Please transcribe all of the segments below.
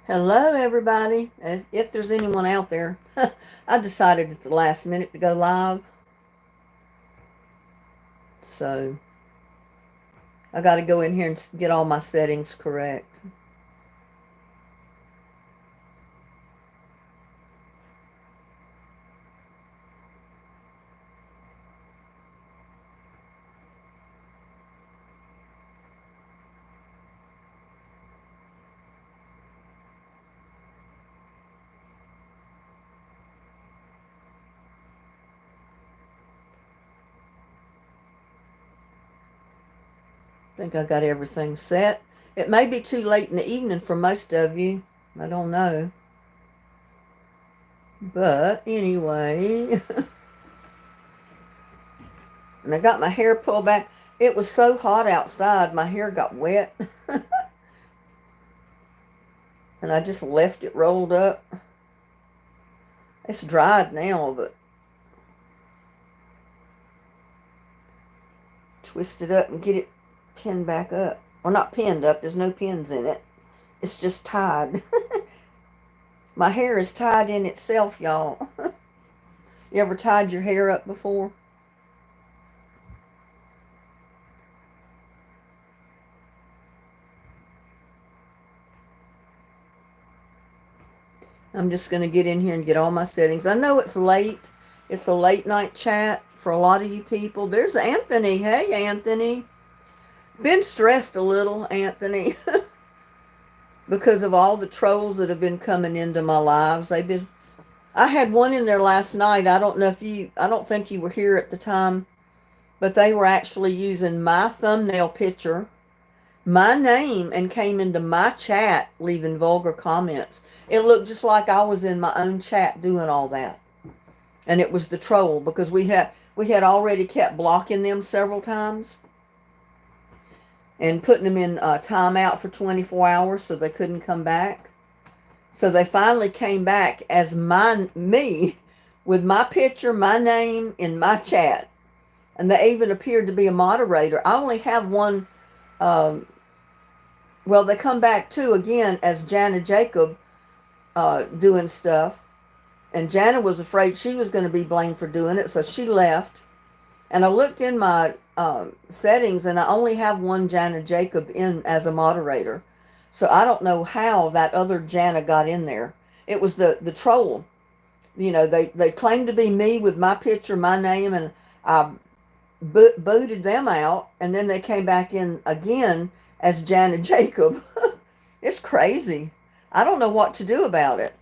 Hello, everybody. If there's anyone out there, I decided at the last minute to go live. So I got to go in here and get all my settings correct. I think I got everything set. It may be too late in the evening for most of you. I don't know. But anyway, and I got my hair pulled back. It was so hot outside, my hair got wet. And I just left it rolled up. It's dried now, but twist it up and get it pinned back up. Or not pinned up, there's no pins in it. It's just tied. My hair is tied in itself, y'all. You ever tied your hair up before? I'm just going to get in here and get all my settings. I know it's late. It's a late night chat for a lot of you people. There's Anthony. Hey, Anthony. Been stressed a little, Anthony, because of all the trolls that have been coming into my lives. I had one in there last night. I don't think you were here at the time, but they were actually using my thumbnail picture, my name, and came into my chat leaving vulgar comments. It looked just like I was in my own chat doing all that. And it was the troll because we had already kept blocking them several times and putting them in timeout for 24 hours so they couldn't come back. So they finally came back as me with my picture, my name in my chat. And they even appeared to be a moderator. I only have one. Well, they come back too again as Jana Jacob doing stuff. And Jana was afraid she was going to be blamed for doing it, so she left. And I looked in my settings, and I only have one Jana Jacob in as a moderator. So I don't know how that other Jana got in there. It was the troll. You know, they claimed to be me with my picture, my name, and I booted them out. And then they came back in again as Jana Jacob. It's crazy. I don't know what to do about it.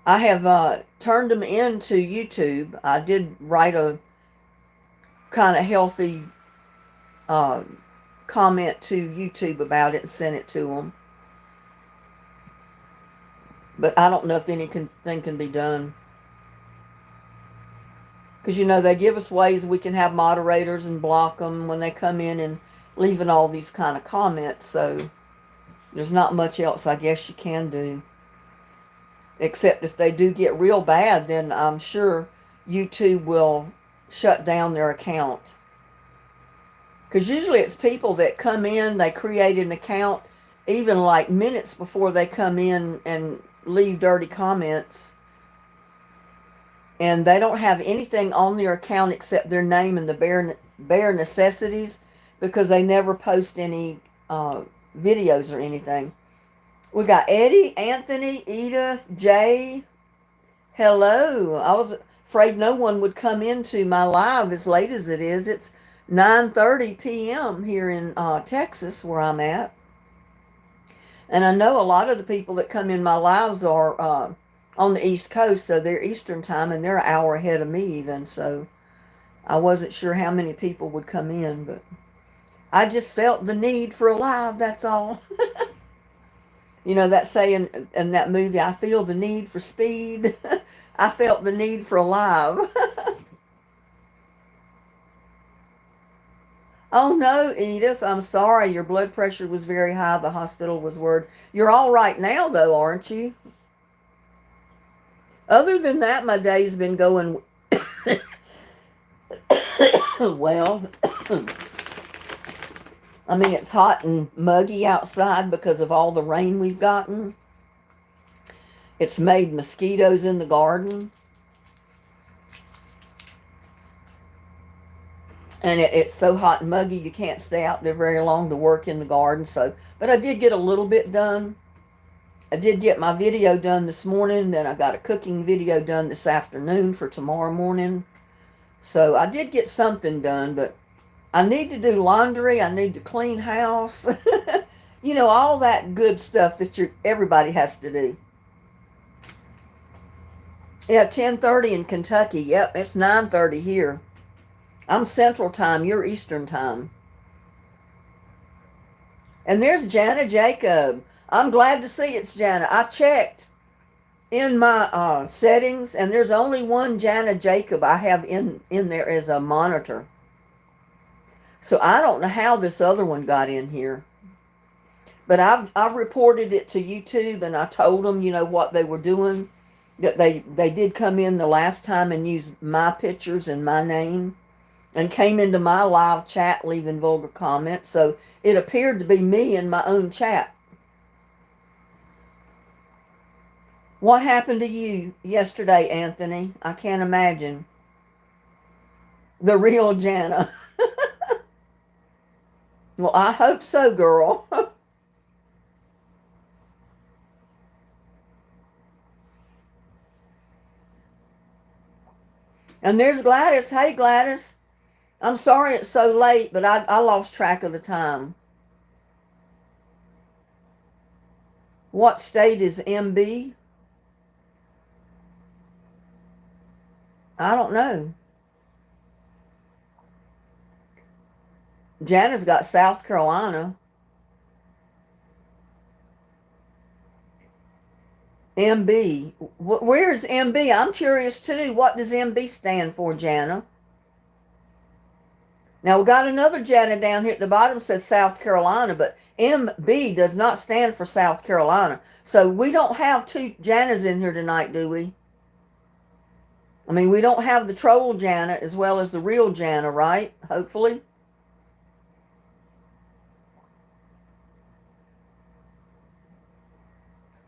I have turned them into YouTube. I did write a kind of healthy comment to YouTube about it and sent it to them. But I don't know if anything can be done. Because, you know, they give us ways we can have moderators and block them when they come in and leaving all these kind of comments. So there's not much else I guess you can do. Except if they do get real bad, then I'm sure YouTube will shut down their account. Because usually it's people that come in, they create an account even like minutes before they come in and leave dirty comments. And they don't have anything on their account except their name and the bare necessities because they never post any videos or anything. We got Eddie, Anthony, Edith, Jay. Hello. I was afraid no one would come into my live as late as it is. It's 9:30 p.m. here in Texas where I'm at. And I know a lot of the people that come in my lives are on the East Coast, so they're Eastern time, and they're an hour ahead of me even. So I wasn't sure how many people would come in, but I just felt the need for a live, that's all. You know that saying in that movie, I feel the need for speed. I felt the need for a live. Oh no, Edith, I'm sorry. Your blood pressure was very high. The hospital was worried. You're all right now, though, aren't you? Other than that, my day's been going well. I mean, it's hot and muggy outside because of all the rain we've gotten. It's made mosquitoes in the garden. And it's so hot and muggy you can't stay out there very long to work in the garden. So, but I did get a little bit done. I did get my video done this morning. Then I got a cooking video done this afternoon for tomorrow morning. So I did get something done, but I need to do laundry. I need to clean house. You know, all that good stuff that everybody has to do. Yeah, 10:30 in Kentucky. Yep, it's 9:30 here. I'm Central Time. You're Eastern Time. And there's Jana Jacob. I'm glad to see it's Jana. I checked in my settings, and there's only one Jana Jacob I have in there as a monitor. So I don't know how this other one got in here. But I've reported it to YouTube, and I told them, you know, what they were doing. That they did come in the last time and use my pictures and my name, and came into my live chat leaving vulgar comments. So it appeared to be me in my own chat. What happened to you yesterday, Anthony? I can't imagine. The real Jana. Well, I hope so, girl. And there's Gladys. Hey, Gladys. I'm sorry it's so late, but I lost track of the time. What state is MB? I don't know. Jana's got South Carolina. MB. Where's MB? I'm curious too. What does MB stand for, Jana? Now, we got another Jana down here at the bottom says South Carolina, but MB does not stand for South Carolina. So we don't have two Janas in here tonight, do we? I mean, we don't have the troll Jana as well as the real Jana, right? Hopefully.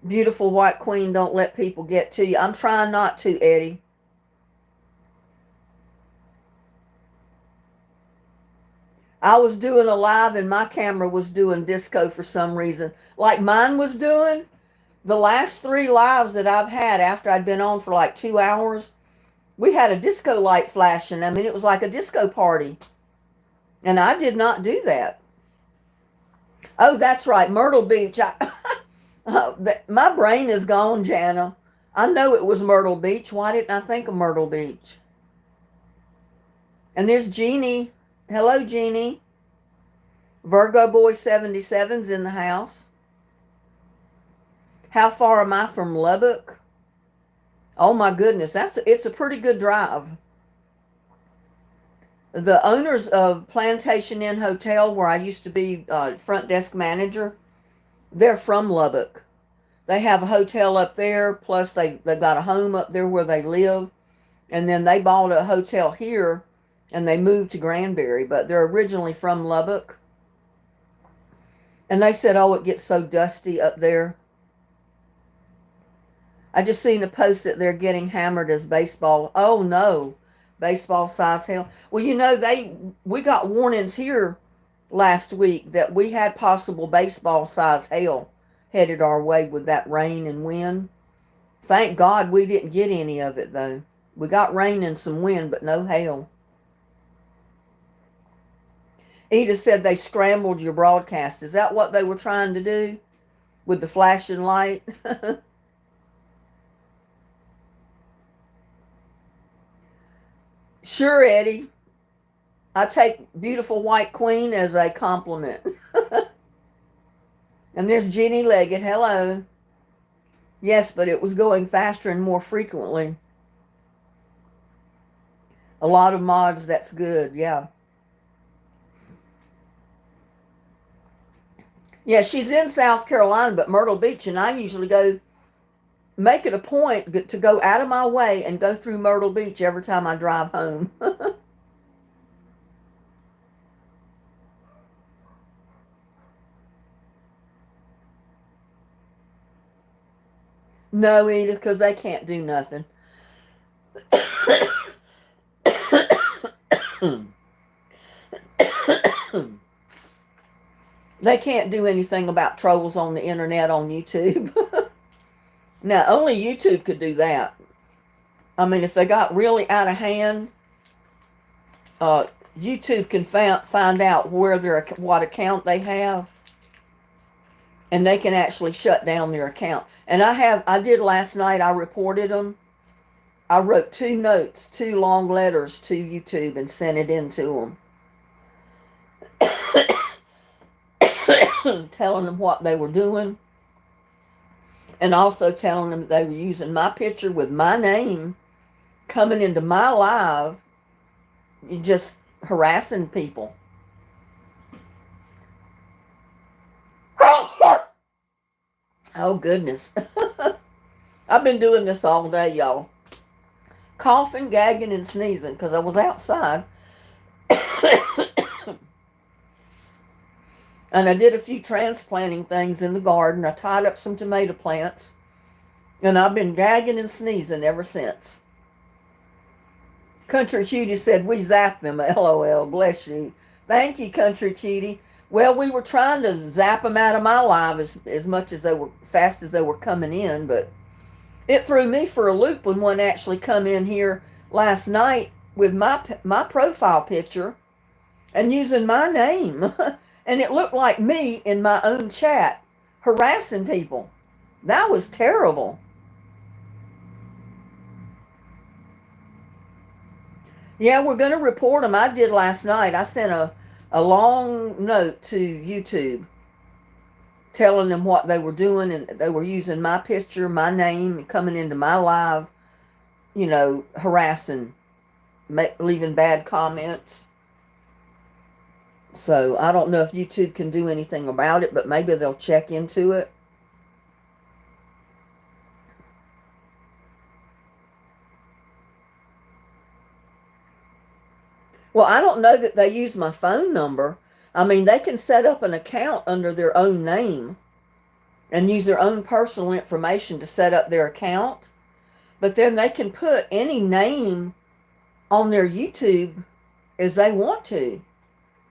Beautiful white queen, don't let people get to you. I'm trying not to, Eddie. I was doing a live and my camera was doing disco for some reason. Like mine was doing. The last 3 lives that I've had after I'd been on for like 2 hours, we had a disco light flashing. I mean, it was like a disco party. And I did not do that. Oh, that's right. Myrtle Beach. My brain is gone, Jana. I know it was Myrtle Beach. Why didn't I think of Myrtle Beach? And there's Jeannie. Hello, Jeannie. Virgo Boy 77's in the house. How far am I from Lubbock? Oh my goodness, it's a pretty good drive. The owners of Plantation Inn Hotel, where I used to be front desk manager, they're from Lubbock. They have a hotel up there, plus they've got a home up there where they live. And then they bought a hotel here, and they moved to Granbury, but they're originally from Lubbock. And they said, oh, it gets so dusty up there. I just seen a post that they're getting hammered as baseball. Oh, no. Baseball size hail. Well, you know, we got warnings here last week that we had possible baseball size hail headed our way with that rain and wind. Thank God we didn't get any of it, though. We got rain and some wind, but no hail. Edith said they scrambled your broadcast. Is that what they were trying to do with the flashing light? Sure, Eddie. I take beautiful white queen as a compliment. And there's Jenny Leggett. Hello. Yes, but it was going faster and more frequently. A lot of mods, that's good, yeah. Yeah, she's in South Carolina, but Myrtle Beach, and I usually make it a point to go out of my way and go through Myrtle Beach every time I drive home. No, Edith, because they can't do nothing. They can't do anything about trolls on the internet on YouTube. Now, only YouTube could do that. I mean, if they got really out of hand, YouTube can find out what account they have, and they can actually shut down their account. And I did last night. I reported them. I wrote 2 notes, 2 long letters to YouTube and sent it in to them, telling them what they were doing, and also telling them they were using my picture with my name, coming into my live, just harassing people. Oh, goodness. I've been doing this all day, y'all. Coughing, gagging, and sneezing because I was outside. And I did a few transplanting things in the garden. I tied up some tomato plants. And I've been gagging and sneezing ever since. Country Cutie said, we zapped them, LOL, bless you. Thank you, Country Cutie. Well, we were trying to zap them out of my live as much as fast as they were coming in, but it threw me for a loop when one actually come in here last night with my profile picture and using my name. And it looked like me in my own chat harassing people. That was terrible. Yeah, we're going to report them. I did last night. I sent a long note to YouTube telling them what they were doing, and they were using my picture, my name, and coming into my live, harassing, leaving bad comments. So I don't know if YouTube can do anything about it, but maybe they'll check into it. Well, I don't know that they use my phone number. I mean, they can set up an account under their own name and use their own personal information to set up their account. But then they can put any name on their YouTube as they want to.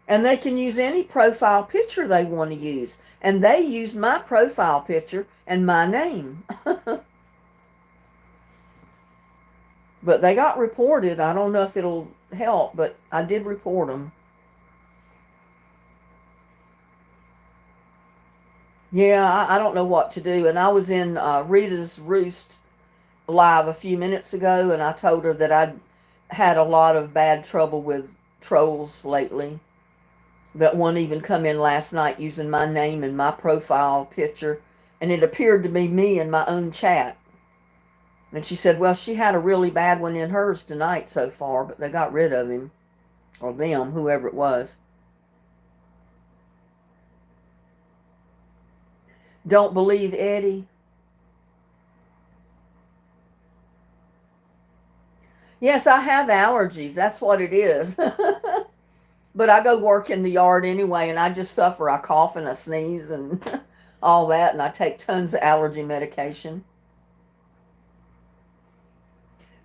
And they can use any profile picture they want to use. And they used my profile picture and my name. But they got reported. I don't know if it'll help, but I did report them. Yeah, I don't know what to do. And I was in Rita's Roost live a few minutes ago, and I told her that I'd had a lot of bad trouble with trolls lately. That one even come in last night using my name and my profile picture, and it appeared to be me in my own chat. And she said, well, she had a really bad one in hers tonight so far, but they got rid of him, or them, whoever it was. Don't believe Eddie. Yes, I have allergies. That's what it is. But I go work in the yard anyway, and I just suffer. I cough and I sneeze and all that, and I take tons of allergy medication.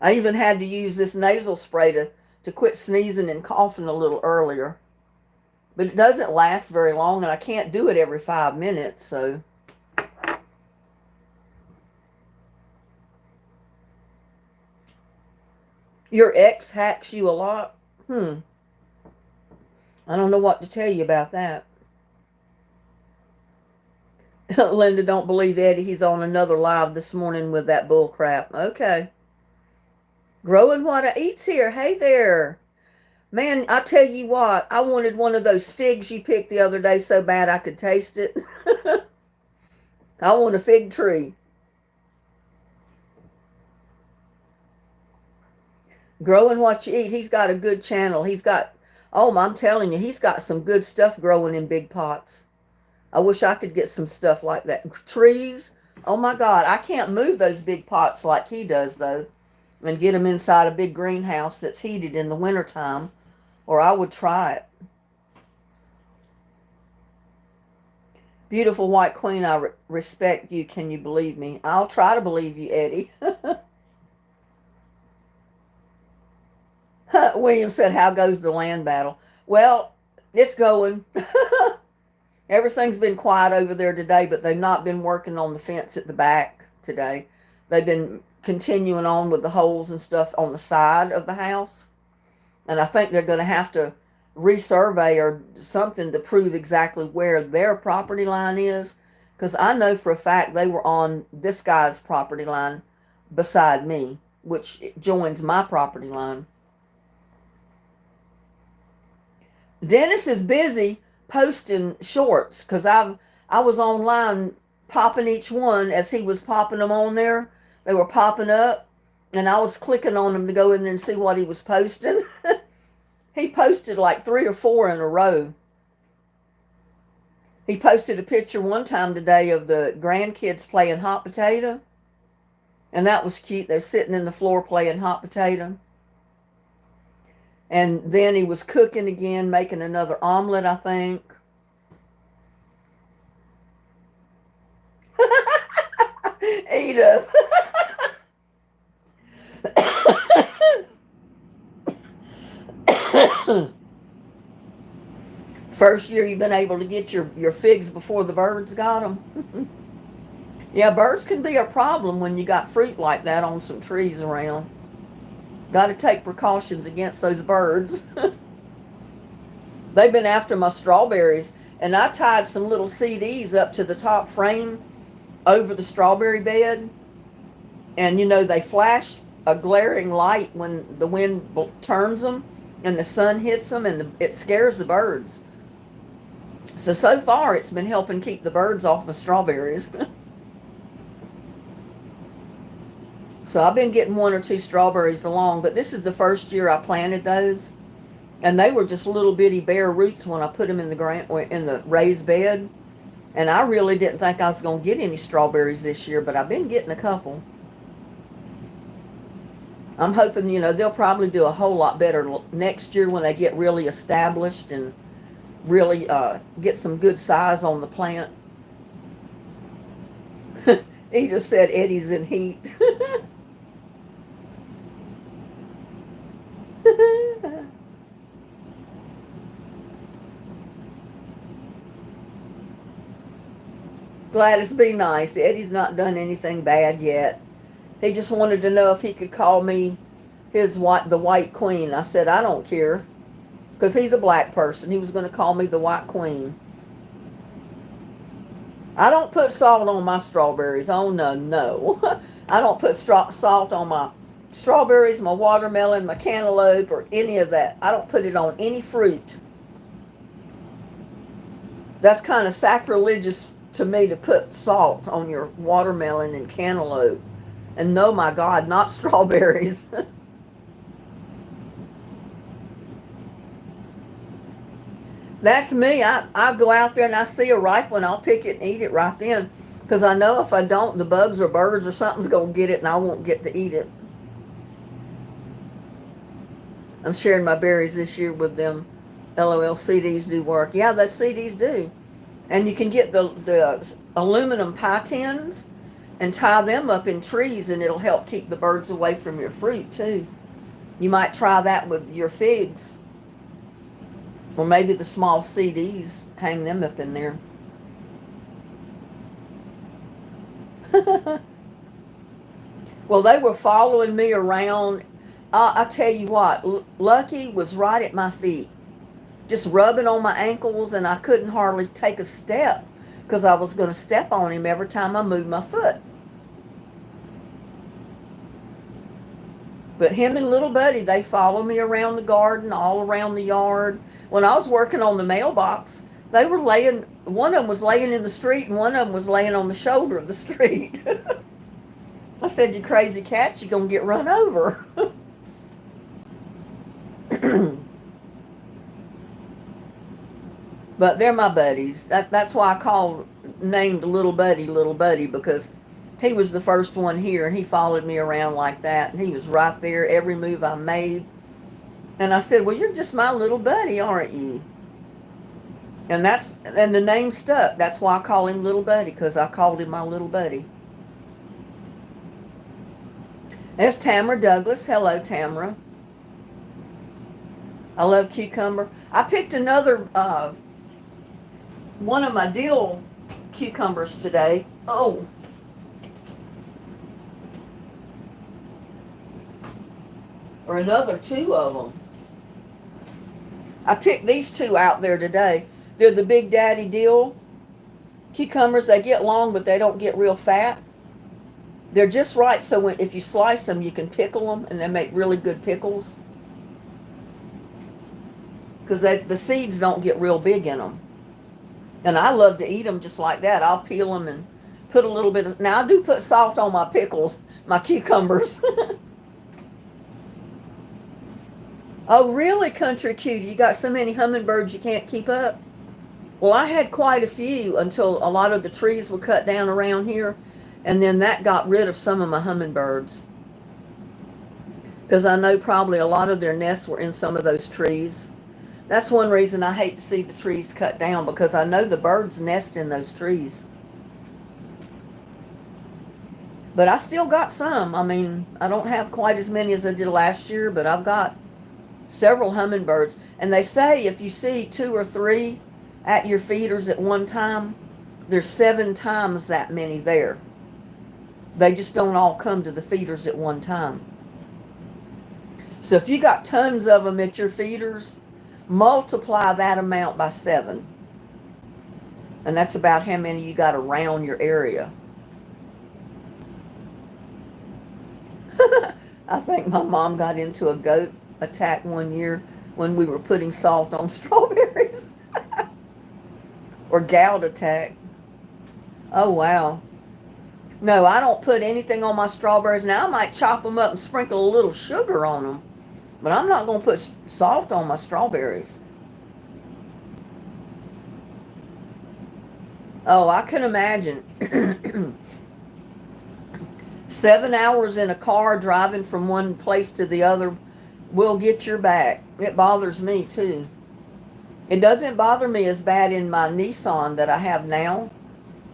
I even had to use this nasal spray to quit sneezing and coughing a little earlier. But it doesn't last very long, and I can't do it every 5 minutes, so. Your ex hacks you a lot? I don't know what to tell you about that. Linda, don't believe Eddie. He's on another live this morning with that bull crap. Okay. Growing What I Eat's here. Hey there. Man, I tell you what, I wanted one of those figs you picked the other day so bad I could taste it. I want a fig tree. Growing What You Eat. He's got a good channel. I'm telling you, he's got some good stuff growing in big pots. I wish I could get some stuff like that. Trees. Oh my God, I can't move those big pots like he does though, and get them inside a big greenhouse that's heated in the wintertime, or I would try it. Beautiful white queen, I respect you. Can you believe me? I'll try to believe you, Eddie. William said, how goes the land battle? Well, it's going. Everything's been quiet over there today, but they've not been working on the fence at the back today. They've been continuing on with the holes and stuff on the side of the house. And I think they're going to have to resurvey or something to prove exactly where their property line is. Because I know for a fact they were on this guy's property line beside me, which joins my property line. Dennis is busy posting shorts because I was online popping each one as he was popping them on there. They were popping up, and I was clicking on them to go in there and see what he was posting. He posted like 3 or 4 in a row. He posted a picture one time today of the grandkids playing hot potato, and that was cute. They're sitting in the floor playing hot potato. And then he was cooking again, making another omelet, I think. Edith. First year you've been able to get your figs before the birds got them. Yeah, birds can be a problem when you got fruit like that on some trees around. Got to take precautions against those birds. They've been after my strawberries, and I tied some little CDs up to the top frame over the strawberry bed. And, they flash a glaring light when the wind turns them and the sun hits them, and it scares the birds. So far, it's been helping keep the birds off my strawberries. So I've been getting 1 or 2 strawberries along, but this is the first year I planted those. And they were just little bitty bare roots when I put them in the raised bed. And I really didn't think I was going to get any strawberries this year, but I've been getting a couple. I'm hoping, they'll probably do a whole lot better next year when they get really established and really get some good size on the plant. He just said Eddie's in heat. Gladys, be nice. Eddie's not done anything bad yet. He just wanted to know if he could call me the White Queen. I said, I don't care. Because he's a black person. He was going to call me the White Queen. I don't put salt on my strawberries. Oh, no. I don't put salt on my strawberries, my watermelon, my cantaloupe, or any of that. I don't put it on any fruit. That's kind of sacrilegious to me to put salt on your watermelon and cantaloupe. And no, my God, not strawberries. That's me. I go out there and I see a ripe one, I'll pick it and eat it right then. Because I know if I don't, the bugs or birds or something's going to get it and I won't get to eat it. I'm sharing my berries this year with them. LOL, CDs do work. Yeah, those CDs do. And you can get the aluminum pie tins and tie them up in trees, and it'll help keep the birds away from your fruit too. You might try that with your figs. Or maybe the small CDs, hang them up in there. Well, they were following me around. I tell you what, Lucky was right at my feet, just rubbing on my ankles, and I couldn't hardly take a step because I was going to step on him every time I moved my foot. But him and little Buddy, they follow me around the garden, all around the yard. When I was working on the mailbox, they were one of them was laying in the street and one of them was laying on the shoulder of the street. I said, you crazy cats, you're going to get run over. But they're my buddies. That's why I named Little Buddy, because he was the first one here, and he followed me around like that, and he was right there every move I made. And I said, well, you're just my little buddy, aren't you? And the name stuck. That's why I call him Little Buddy, because I called him my little buddy. There's Tamara Douglas. Hello, Tamara. I love cucumber. I picked another one of my dill cucumbers today. Oh. Or another two of them. I picked these two out there today. They're the Big Daddy dill cucumbers. They get long, but they don't get real fat. They're just right, so if you slice them, you can pickle them, and they make really good pickles. Because the seeds don't get real big in them. And I love to eat them just like that. I'll peel them and put a little bit of... Now, I do put salt on my pickles, my cucumbers. Oh, really, Country Cutie? You got so many hummingbirds you can't keep up? Well, I had quite a few until a lot of the trees were cut down around here. And then that got rid of some of my hummingbirds. Because I know probably a lot of their nests were in some of those trees. That's one reason I hate to see the trees cut down, because I know the birds nest in those trees. But I still got some. I mean, I don't have quite as many as I did last year, but I've got several hummingbirds. And they say if you see 2 or 3 at your feeders at one time, there's 7 times that many there. They just don't all come to the feeders at one time. So if you got tons of them at your feeders, multiply that amount by 7. And that's about how many you got around your area. I think my mom got into a goat attack one year when we were putting salt on strawberries. Or gout attack. Oh, wow. No, I don't put anything on my strawberries. Now, I might chop them up and sprinkle a little sugar on them. But I'm not going to put salt on my strawberries. Oh, I can imagine. 7 hours in a car driving from one place to the other will get your back. It bothers me, too. It doesn't bother me as bad in my Nissan that I have now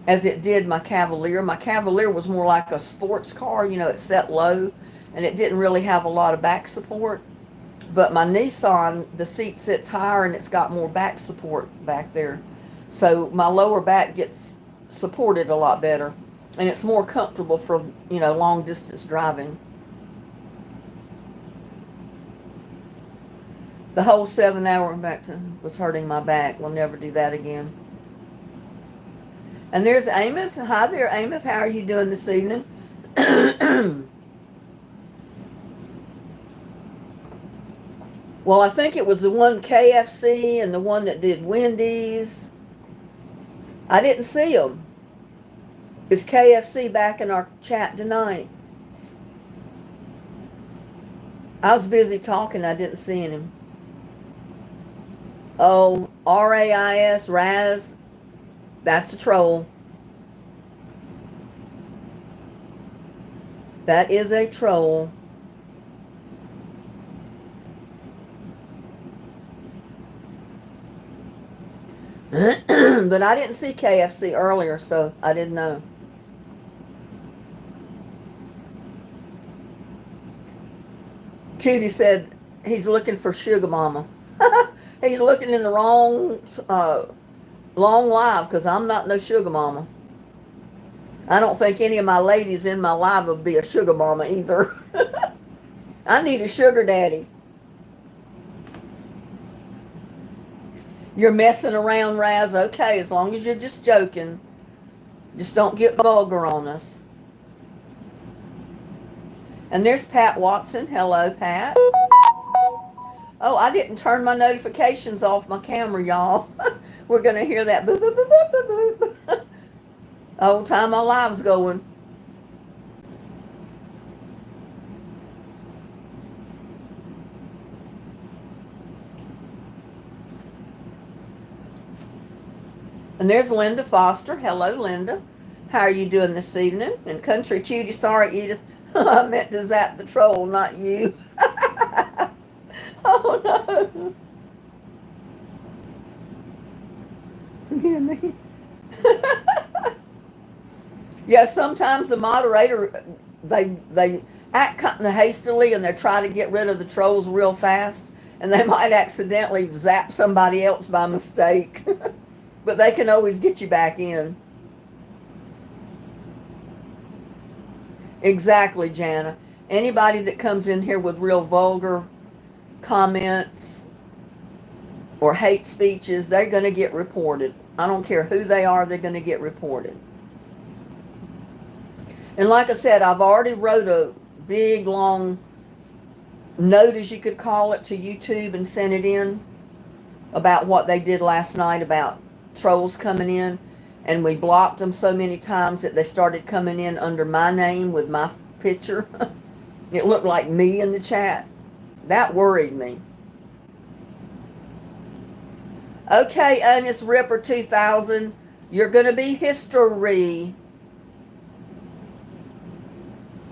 as it did my Cavalier. My Cavalier was more like a sports car. You know, it set low and it didn't really have a lot of back support. But my Nissan, the seat sits higher and it's got more back support back there. So my lower back gets supported a lot better. And it's more comfortable for, you know, long distance driving. The whole 7 hour back to was hurting my back. We'll never do that again. And there's Amos. Hi there, Amos. How are you doing this evening? Well, I think it was the one KFC and the one that did Wendy's. I didn't see them. Is KFC back in our chat tonight? I was busy talking. I didn't see him. Oh, RAIS, Raz. That's a troll. That is a troll. But I didn't see KFC earlier, so I didn't know. Cutie said he's looking for Sugar Mama. He's looking in the wrong long live, because I'm not no Sugar Mama. I don't think any of my ladies in my life would be a Sugar Mama either. I need a sugar daddy. You're messing around, Raz. Okay, as long as you're just joking. Just don't get vulgar on us. And there's Pat Watson. Hello, Pat. Oh, I didn't turn my notifications off my camera, y'all. We're going to hear that boop, boop, boop, boop, boop, boop. The whole time my live's going. And there's Linda Foster. Hello, Linda. How are you doing this evening? And Country Cutie, sorry, Edith. I meant to zap the troll, not you. Oh, no. hear me? Yeah, sometimes the moderator, they act kind of hastily and they try to get rid of the trolls real fast, and they might accidentally zap somebody else by mistake. But they can always get you back in. Exactly, Jana. Anybody that comes in here with real vulgar comments or hate speeches, they're going to get reported. I don't care who they are, they're going to get reported. And like I said, I've already wrote a big, long note, as you could call it, to YouTube and sent it in about what they did last night about trolls coming in. And we blocked them so many times that they started coming in under my name with my picture. It looked like me in the chat. That worried me. Okay, Ernest Ripper 2000, you're going to be history.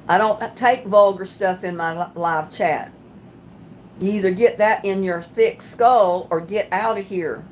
I don't take vulgar stuff in my live chat. You either get that in your thick skull or get out of here.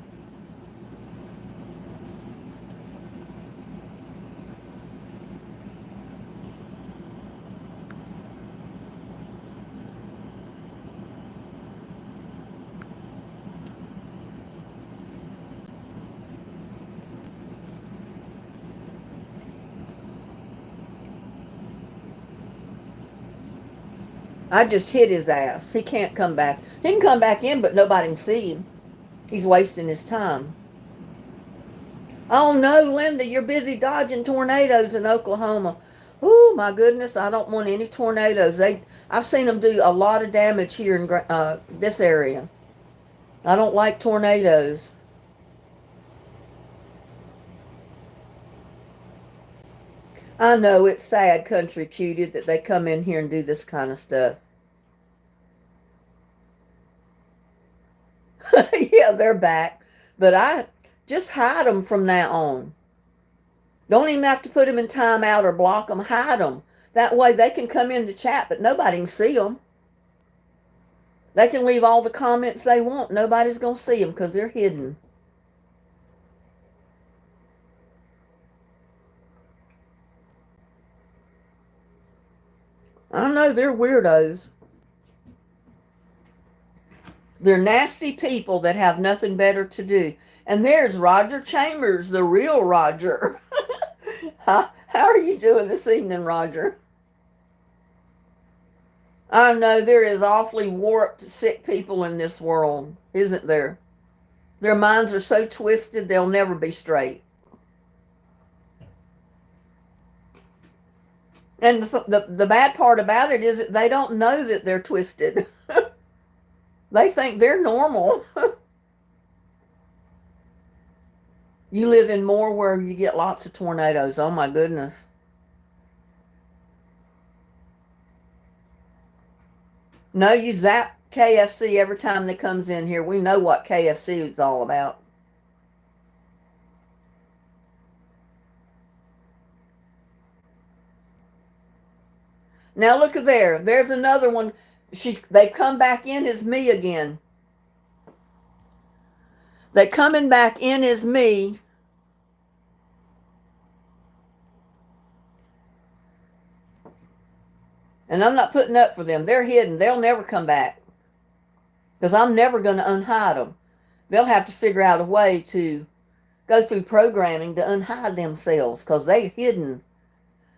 I just hit his ass. He can't come back. He can come back in, but nobody can see him. He's wasting his time. Oh no, Linda, you're busy dodging tornadoes in Oklahoma. Oh my goodness, I don't want any tornadoes. I've seen them do a lot of damage here in this area. I don't like tornadoes. I know it's sad, Country Cutie, that they come in here and do this kind of stuff. Yeah, they're back. But I just hide them from now on. Don't even have to put them in timeout or block them. Hide them. That way they can come in to chat, but nobody can see them. They can leave all the comments they want. Nobody's going to see them because they're hidden. I don't know, they're weirdos. They're nasty people that have nothing better to do. And there's Roger Chambers, the real Roger. How are you doing this evening, Roger? I know there is awfully warped, sick people in this world, isn't there? Their minds are so twisted, they'll never be straight. And the bad part about it is that they don't know that they're twisted. They think they're normal. You live in more where you get lots of tornadoes. Oh my goodness. No, you zap KFC every time that comes in here. We know what KFC is all about. Now look at there. There's another one. They come back in as me again. They coming back in as me. And I'm not putting up for them. They're hidden. They'll never come back. Because I'm never going to unhide them. They'll have to figure out a way to go through programming to unhide themselves because they're hidden.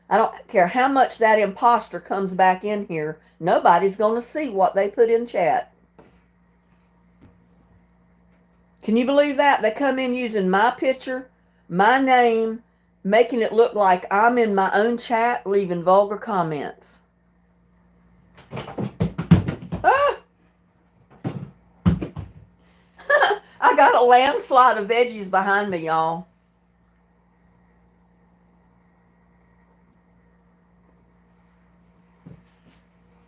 I don't care how much that imposter comes back in here. Nobody's going to see what they put in chat. Can you believe that? They come in using my picture, my name, making it look like I'm in my own chat, leaving vulgar comments. Ah! I got a landslide of veggies behind me, y'all.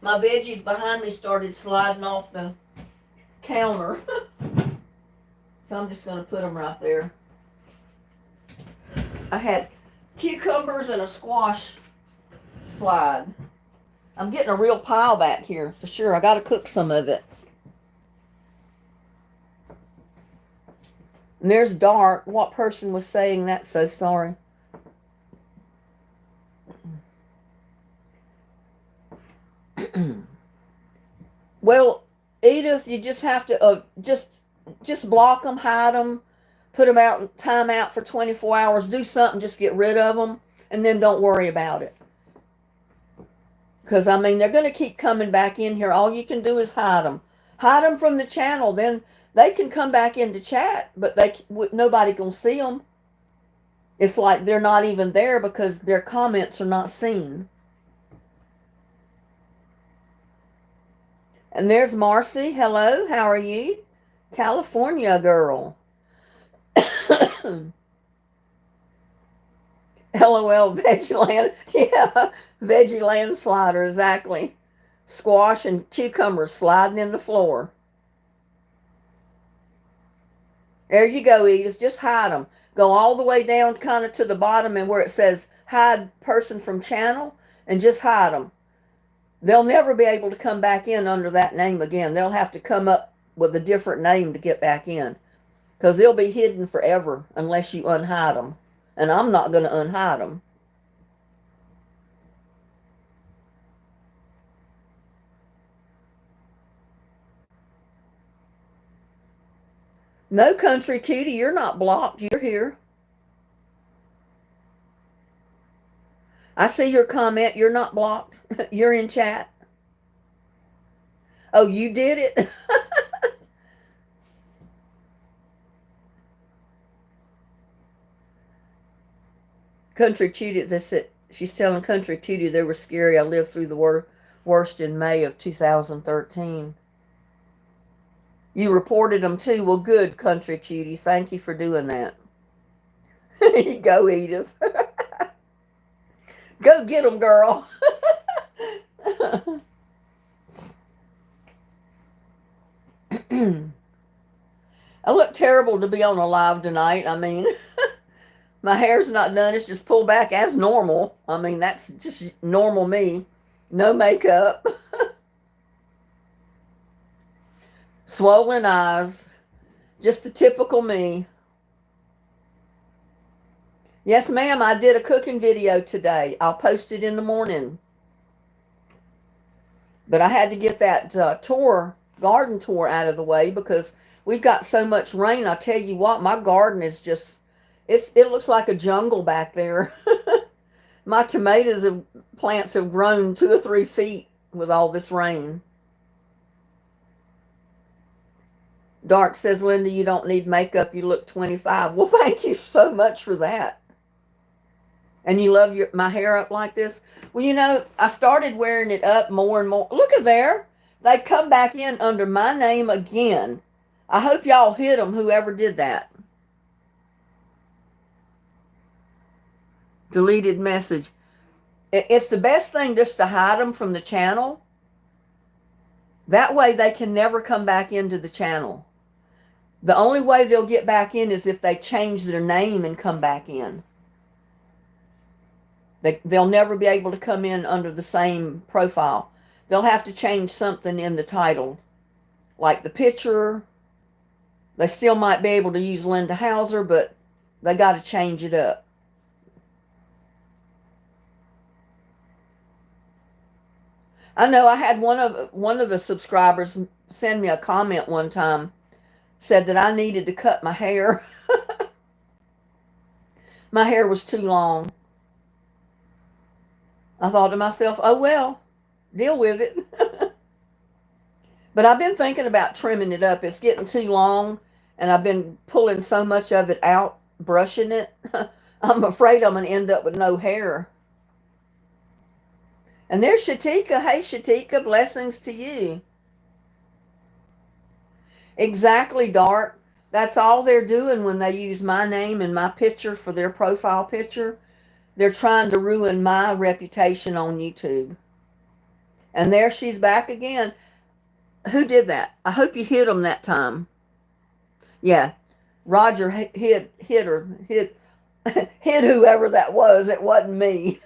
My veggies behind me started sliding off the counter. So I'm just going to put them right there. I had cucumbers and a squash slide. I'm getting a real pile back here for sure. I got to cook some of it. And there's Dart. What person was saying that? So sorry. Well, Edith, you just have to just block them, hide them, put them out, time out for 24 hours, do something, just get rid of them, and then don't worry about it. Because, I mean, they're going to keep coming back in here. All you can do is hide them. Hide them from the channel. Then they can come back into chat, but nobody can see them. It's like they're not even there because their comments are not seen. And there's Marcy. Hello, how are you? California girl. LOL, veggie land. Yeah, veggie landslider, exactly. Squash and cucumbers sliding in the floor. There you go, Edith. Just hide them. Go all the way down kind of to the bottom and where it says hide person from channel and just hide them. They'll never be able to come back in under that name again. They'll have to come up with a different name to get back in because they'll be hidden forever unless you unhide them. And I'm not going to unhide them. No, Country Cutie, you're not blocked. You're here. I see your comment. You're not blocked. You're in chat. Oh, you did it? Country Cutie, that's it. She's telling Country Cutie they were scary. I lived through the worst in May of 2013. You reported them too. Well, good, Country Cutie. Thank you for doing that. You go, Edith. Go get them, girl. I look terrible to be on a live tonight. I mean, my hair's not done. It's just pulled back as normal. I mean, that's just normal me. No makeup. Swollen eyes. Just the typical me. Yes, ma'am, I did a cooking video today. I'll post it in the morning. But I had to get that garden tour out of the way because we've got so much rain. I tell you what, my garden is just, it looks like a jungle back there. My plants have grown 2 or 3 feet with all this rain. Dark says, Linda, you don't need makeup. You look 25. Well, thank you so much for that. And you love my hair up like this? Well, you know, I started wearing it up more and more. Look at there. They come back in under my name again. I hope y'all hit them, whoever did that. Deleted message. It's the best thing just to hide them from the channel. That way they can never come back into the channel. The only way they'll get back in is if they change their name and come back in. They'll never be able to come in under the same profile. They'll have to change something in the title, like the picture. They still might be able to use Linda Hauser, but they got to change it up. I know I had one of the subscribers send me a comment one time, said that I needed to cut my hair. My hair was too long. I thought to myself, oh well, deal with it. But I've been thinking about trimming it up. It's getting too long, and I've been pulling so much of it out, brushing it. I'm afraid I'm going to end up with no hair. And there's Shatika. Hey, Shatika, blessings to you. Exactly, Dark. That's all they're doing when they use my name and my picture for their profile picture. They're trying to ruin my reputation on YouTube. And there she's back again. Who did that? I hope you hit them that time. Yeah, Roger hit whoever that was. It wasn't me.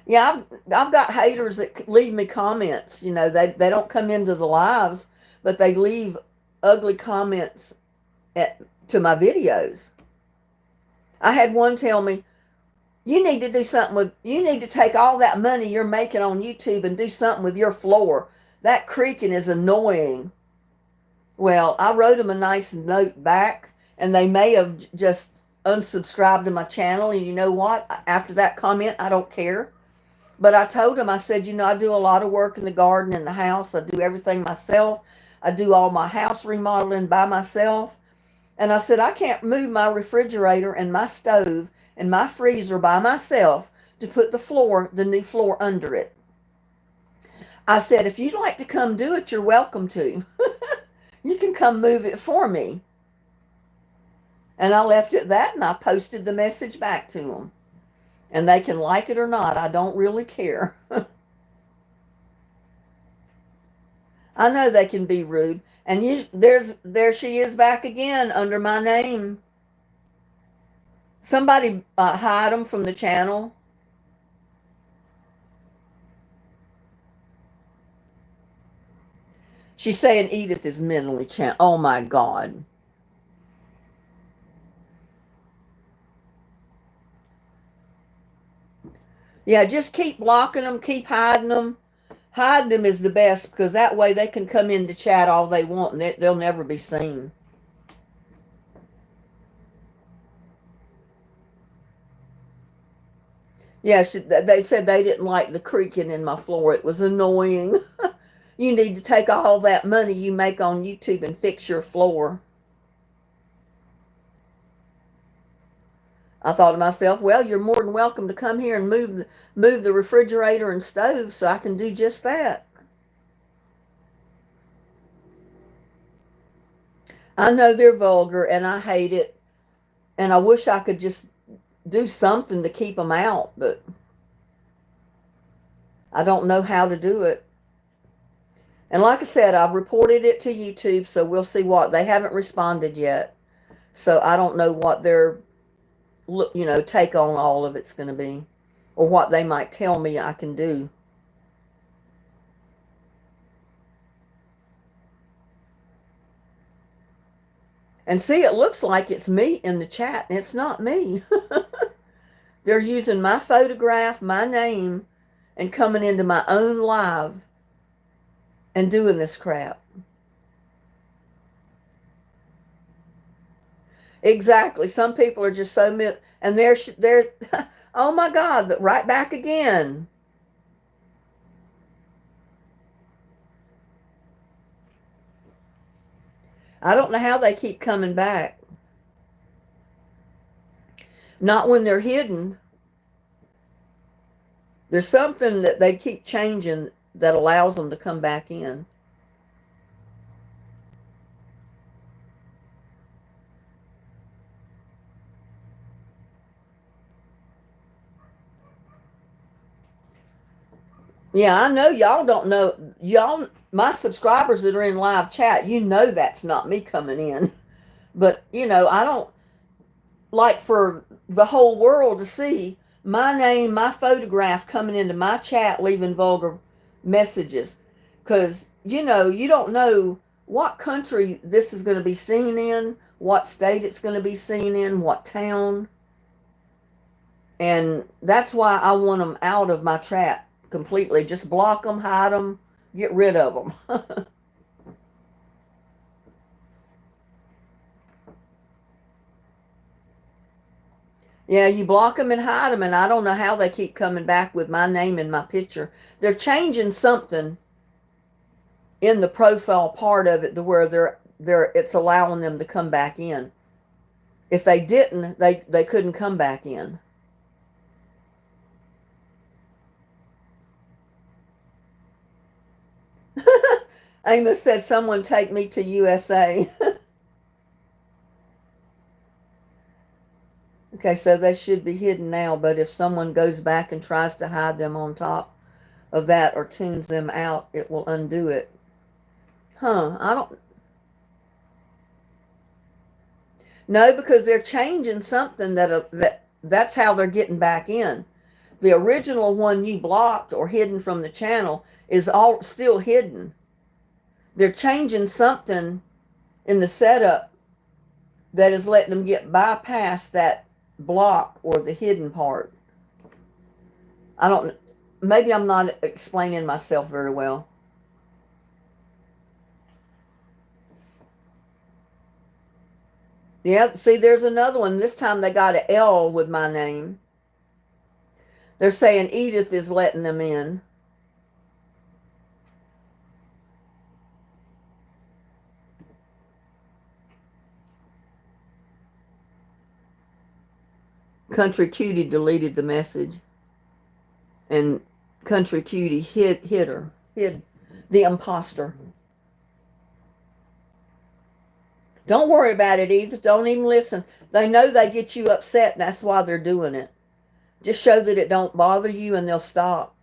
Yeah, I've got haters that leave me comments. You know, they don't come into the lives, but they leave ugly comments to my videos. I had one tell me, you need to do something with, you need to take all that money you're making on YouTube and do something with your floor. That creaking is annoying. Well, I wrote them a nice note back, and they may have just unsubscribed to my channel. And you know what? After that comment, I don't care. But I told them, I said, I do a lot of work in the garden and the house. I do everything myself. I do all my house remodeling by myself. And I said, I can't move my refrigerator and my stove and my freezer by myself to put the new floor under it. I said, if you'd like to come do it, you're welcome to. You can come move it for me. And I left it at that, and I posted the message back to them. And they can like it or not. I don't really care. I know they can be rude. And there she is back again under my name. Somebody hide them from the channel. She's saying Edith is mentally challenged. Oh my God. Yeah, just keep blocking them, keep hiding them. Hide them is the best, because that way they can come in to chat all they want and they'll never be seen. Yeah, they said they didn't like the creaking in my floor. It was annoying. You need to take all that money you make on YouTube and fix your floor. I thought to myself, well, you're more than welcome to come here and move the refrigerator and stove so I can do just that. I know they're vulgar and I hate it. And I wish I could just do something to keep them out, but I don't know how to do it. And like I said, I've reported it to YouTube, so we'll see what. They haven't responded yet. So I don't know what their, take on all of it's going to be, or what they might tell me I can do. And see, it looks like it's me in the chat, and it's not me. They're using my photograph, my name, and coming into my own live and doing this crap. Exactly. Some people are just so and they're oh my God, right back again. I don't know how they keep coming back. Not when they're hidden. There's something that they keep changing that allows them to come back in. Yeah, I know y'all don't know. Y'all, my subscribers that are in live chat, that's not me coming in. But, I don't like for the whole world to see my name, my photograph coming into my chat, leaving vulgar messages. Because, you don't know what country this is going to be seen in, what state it's going to be seen in, what town. And that's why I want them out of my chat completely. Just block them, hide them, get rid of them. Yeah, you block them and hide them, and I don't know how they keep coming back with my name and my picture. They're changing something in the profile part of it to where it's allowing them to come back in. If they didn't, they couldn't come back in. Amos said, someone take me to USA. Okay, so they should be hidden now, but if someone goes back and tries to hide them on top of that or tunes them out, it will undo it. I don't... No, because they're changing something that's how they're getting back in. The original one you blocked or hidden from the channel is all still hidden. They're changing something in the setup that is letting them get bypast that block or the hidden part. I don't, maybe I'm not explaining myself very well. Yeah, see, there's another one. This time they got an L with my name. They're saying Edith is letting them in. Country Cutie deleted the message. And Country Cutie hid the imposter. Don't worry about it, Edith. Don't even listen. They know they get you upset, and that's why they're doing it. Just show that it don't bother you, and they'll stop.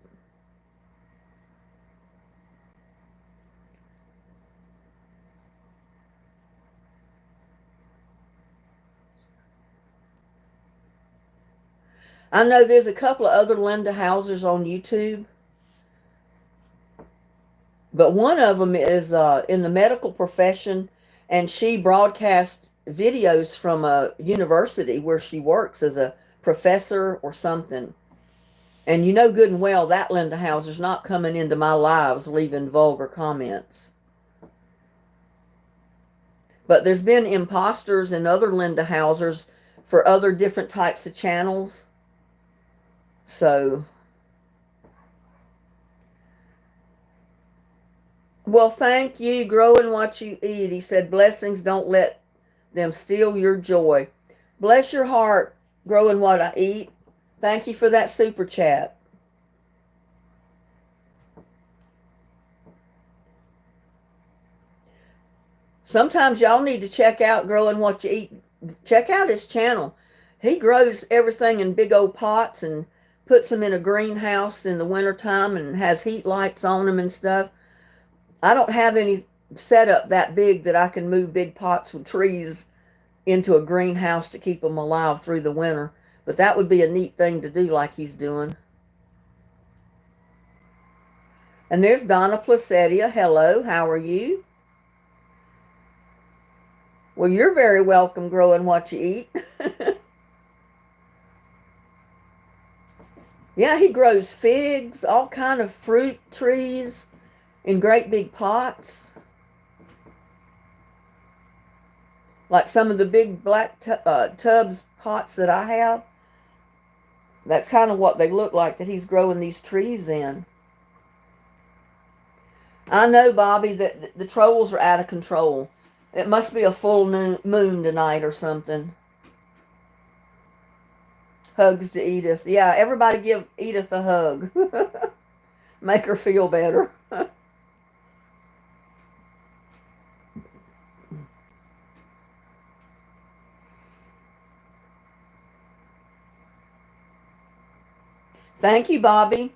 I know there's a couple of other Linda Hausers on YouTube, but one of them is in the medical profession, and she broadcasts videos from a university where she works as a professor or something. And you know good and well that Linda Hauser's not coming into my lives leaving vulgar comments. But there's been imposters and other Linda Hausers for other different types of channels. So, well, thank you. Grow in what you eat. He said, blessings, don't let them steal your joy. Bless your heart, grow in what I eat. Thank you for that super chat. Sometimes y'all need to check out Grow in What You Eat. Check out his channel. He grows everything in big old pots and puts them in a greenhouse in the wintertime and has heat lights on them and stuff. I don't have any setup that big that I can move big pots with trees into a greenhouse to keep them alive through the winter. But that would be a neat thing to do like he's doing. And there's Donna Placedia. Hello, how are you? Well, you're very welcome, growing what you eat. Yeah, he grows figs, all kind of fruit trees in great big pots. Like some of the big black tubs pots that I have. That's kind of what they look like that he's growing these trees in. I know, Bobby, that the trolls are out of control. It must be a full moon tonight or something. Hugs to Edith. Yeah, everybody give Edith a hug. Make her feel better. Thank you, Bobby.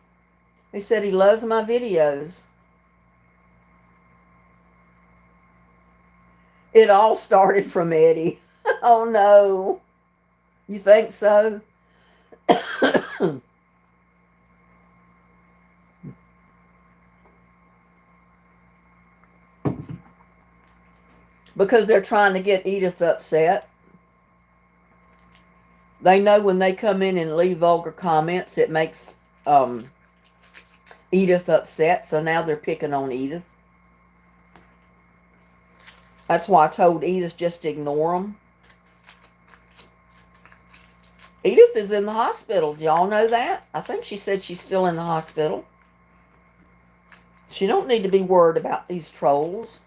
He said he loves my videos. It all started from Eddie. Oh, no. You think so? Because they're trying to get Edith upset. They know when they come in and leave vulgar comments, it makes Edith upset. So now they're picking on Edith. That's why I told Edith just to ignore them. Edith is in the hospital. Do y'all know that? I think she said she's still in the hospital. She don't need to be worried about these trolls.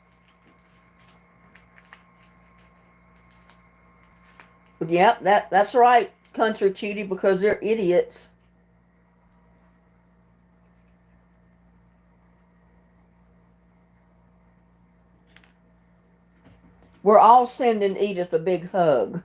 Yep, that's right, Country Cutie, because they're idiots. We're all sending Edith a big hug.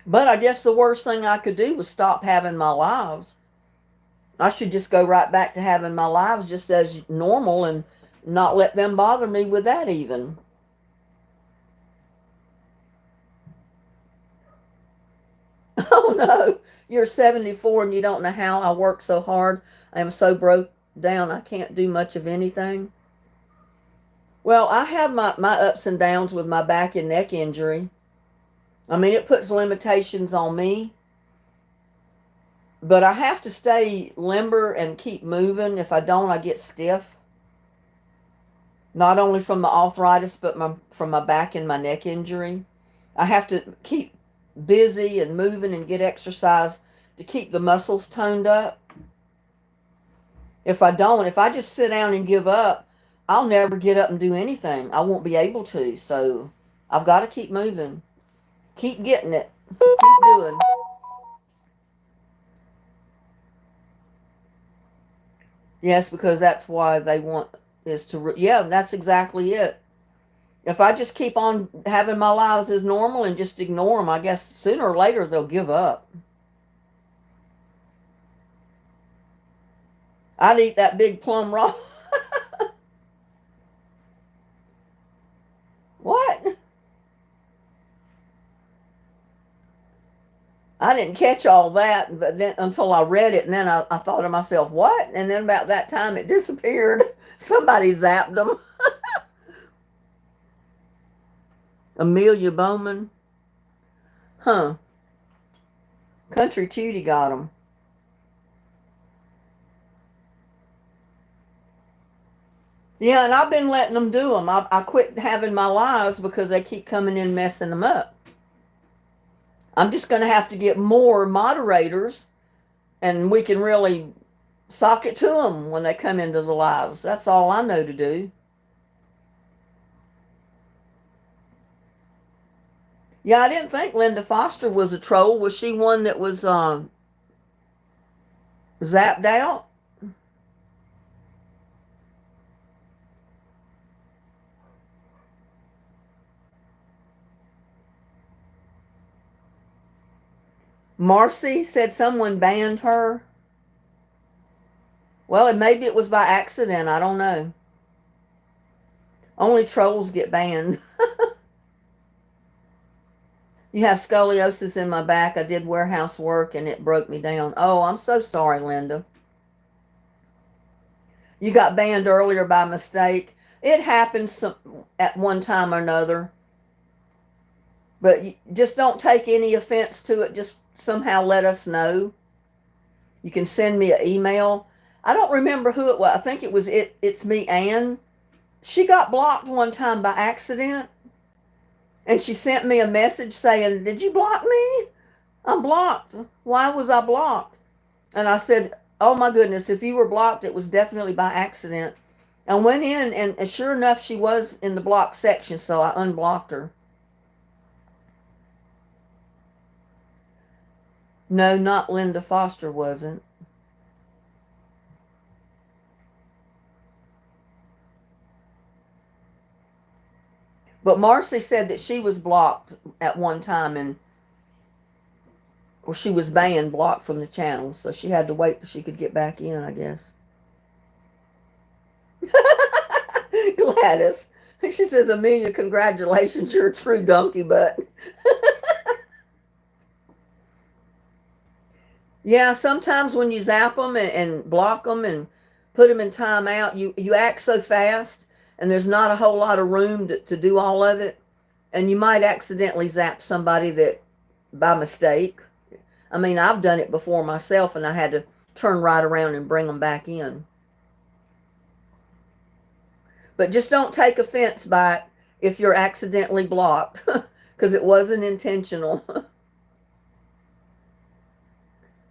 But I guess the worst thing I could do was stop having my lives. I should just go right back to having my lives just as normal and not let them bother me with that even. Oh no, you're 74 and you don't know how I work so hard. I am so broke down I can't do much of anything. Well, I have my ups and downs with my back and neck injury. I mean, it puts limitations on me, but I have to stay limber and keep moving. If I don't, I get stiff. Not only from the arthritis, but from my back and my neck injury. I have to keep busy and moving and get exercise to keep the muscles toned up. If I don't, if I just sit down and give up, I'll never get up and do anything. I won't be able to. So I've got to keep moving, keep getting it, keep doing. Yes, because that's why they want is to, yeah, that's exactly it. If I just keep on having my lives as normal and just ignore them, I guess sooner or later they'll give up. I'd eat that big plum raw. What? I didn't catch all that, but then until I read it, and then I thought to myself, "What?" And then about that time, it disappeared. Somebody zapped them. Amelia Bowman, huh? Country Cutie got them. Yeah, and I've been letting them do them. I quit having my lives because they keep coming in messing them up. I'm just going to have to get more moderators, and we can really sock it to them when they come into the lives. That's all I know to do. Yeah, I didn't think Linda Foster was a troll. Was she one that was zapped out? Marcy said someone banned her. Well, and maybe it was by accident. I don't know. Only trolls get banned. You have scoliosis in my back. I did warehouse work and it broke me down. Oh, I'm so sorry, Linda. You got banned earlier by mistake. It happens at one time or another. But just don't take any offense to it. Just somehow let us know. You can send me an email. I don't remember who it was. I think it was It's me, Ann. She got blocked one time by accident. And she sent me a message saying, "Did you block me? I'm blocked. Why was I blocked?" And I said, "Oh my goodness, if you were blocked, it was definitely by accident." I went in, and sure enough, she was in the blocked section, so I unblocked her. No, not Linda Foster wasn't. But Marcy said that she was blocked at one time, and or she was banned, blocked from the channel, so she had to wait till she could get back in, I guess. Gladys. She says, "Amelia, congratulations, you're a true donkey butt." Yeah, sometimes when you zap them and block them and put them in timeout, you act so fast and there's not a whole lot of room to do all of it. And you might accidentally zap somebody that by mistake. I mean, I've done it before myself and I had to turn right around and bring them back in. But just don't take offense by it if you're accidentally blocked because it wasn't intentional.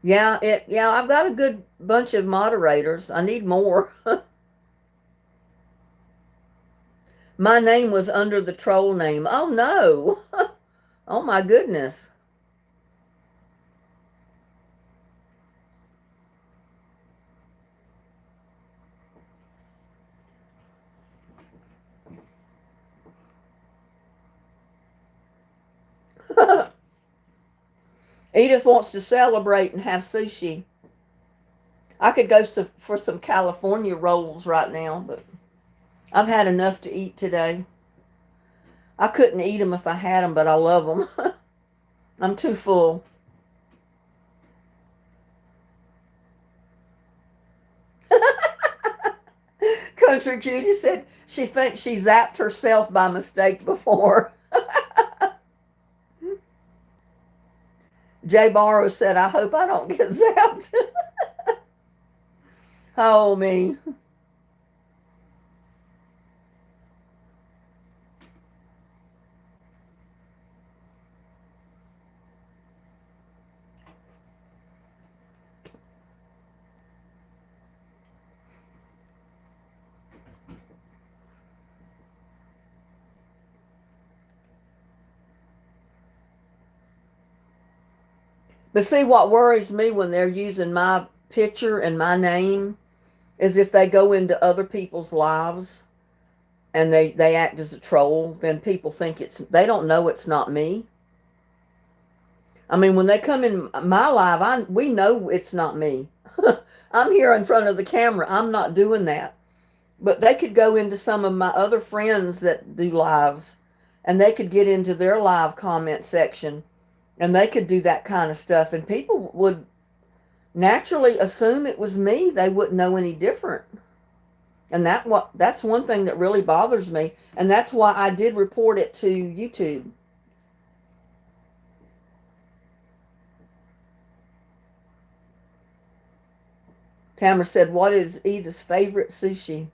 Yeah, I've got a good bunch of moderators. I need more. My name was under the troll name. Oh no. Oh my goodness. Edith wants to celebrate and have sushi. I could go for some California rolls right now, but I've had enough to eat today. I couldn't eat them if I had them, but I love them. I'm too full. Country Judy said she thinks she zapped herself by mistake before. Jay Barrow said, I hope I don't get zapped. Oh, me. But see, what worries me when they're using my picture and my name is if they go into other people's lives and they act as a troll, then people think they don't know it's not me. I mean, when they come in my live, we know it's not me. I'm here in front of the camera. I'm not doing that. But they could go into some of my other friends that do lives, and they could get into their live comment section, and they could do that kind of stuff, and people would naturally assume it was me. They wouldn't know any different. And that's one thing that really bothers me, and that's why I did report it to YouTube. Tamara said, what is Edith's favorite sushi?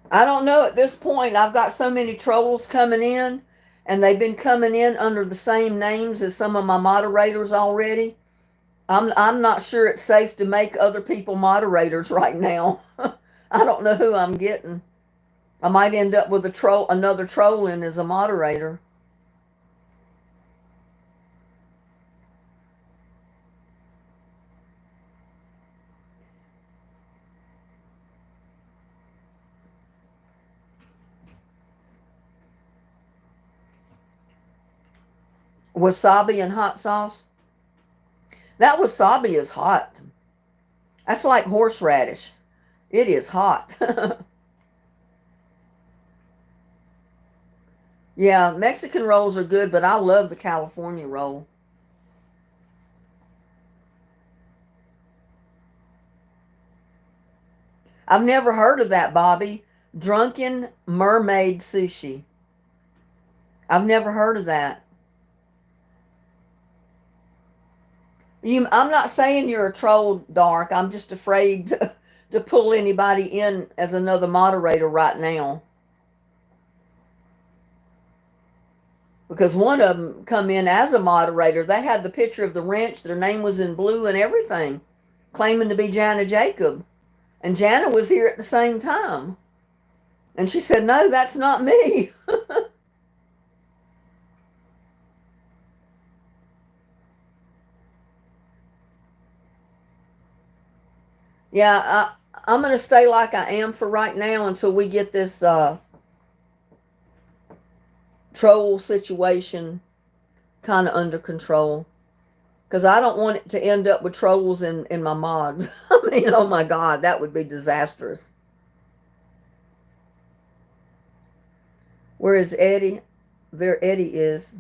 I don't know at this point. I've got so many trolls coming in, and they've been coming in under the same names as some of my moderators already. I'm not sure it's safe to make other people moderators right now. I don't know who I'm getting. I might end up with another troll in as a moderator. Wasabi and hot sauce. That wasabi is hot. That's like horseradish. It is hot. Yeah, Mexican rolls are good, but I love the California roll. I've never heard of that, Bobby. Drunken mermaid sushi. I've never heard of that. I'm not saying you're a troll, Dark. I'm just afraid to pull anybody in as another moderator right now. Because one of them come in as a moderator. They had the picture of the wrench. Their name was in blue and everything, claiming to be Jana Jacob. And Jana was here at the same time. And she said, no, that's not me. Yeah, I'm going to stay like I am for right now until we get this troll situation kind of under control. Because I don't want it to end up with trolls in my mods. I mean, oh my God, that would be disastrous. Where is Eddie? There Eddie is.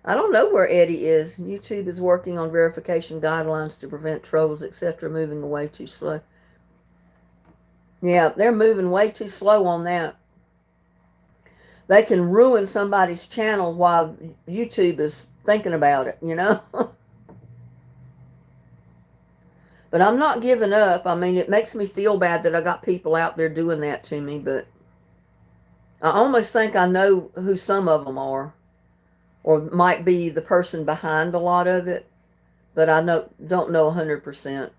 I don't know where Eddie is. YouTube is working on verification guidelines to prevent trolls, etc. moving away too slow. Yeah, they're moving way too slow on that. They can ruin somebody's channel while YouTube is thinking about it, you know? But I'm not giving up. I mean, it makes me feel bad that I got people out there doing that to me, but I almost think I know who some of them are, or might be the person behind a lot of it, but I don't know 100%.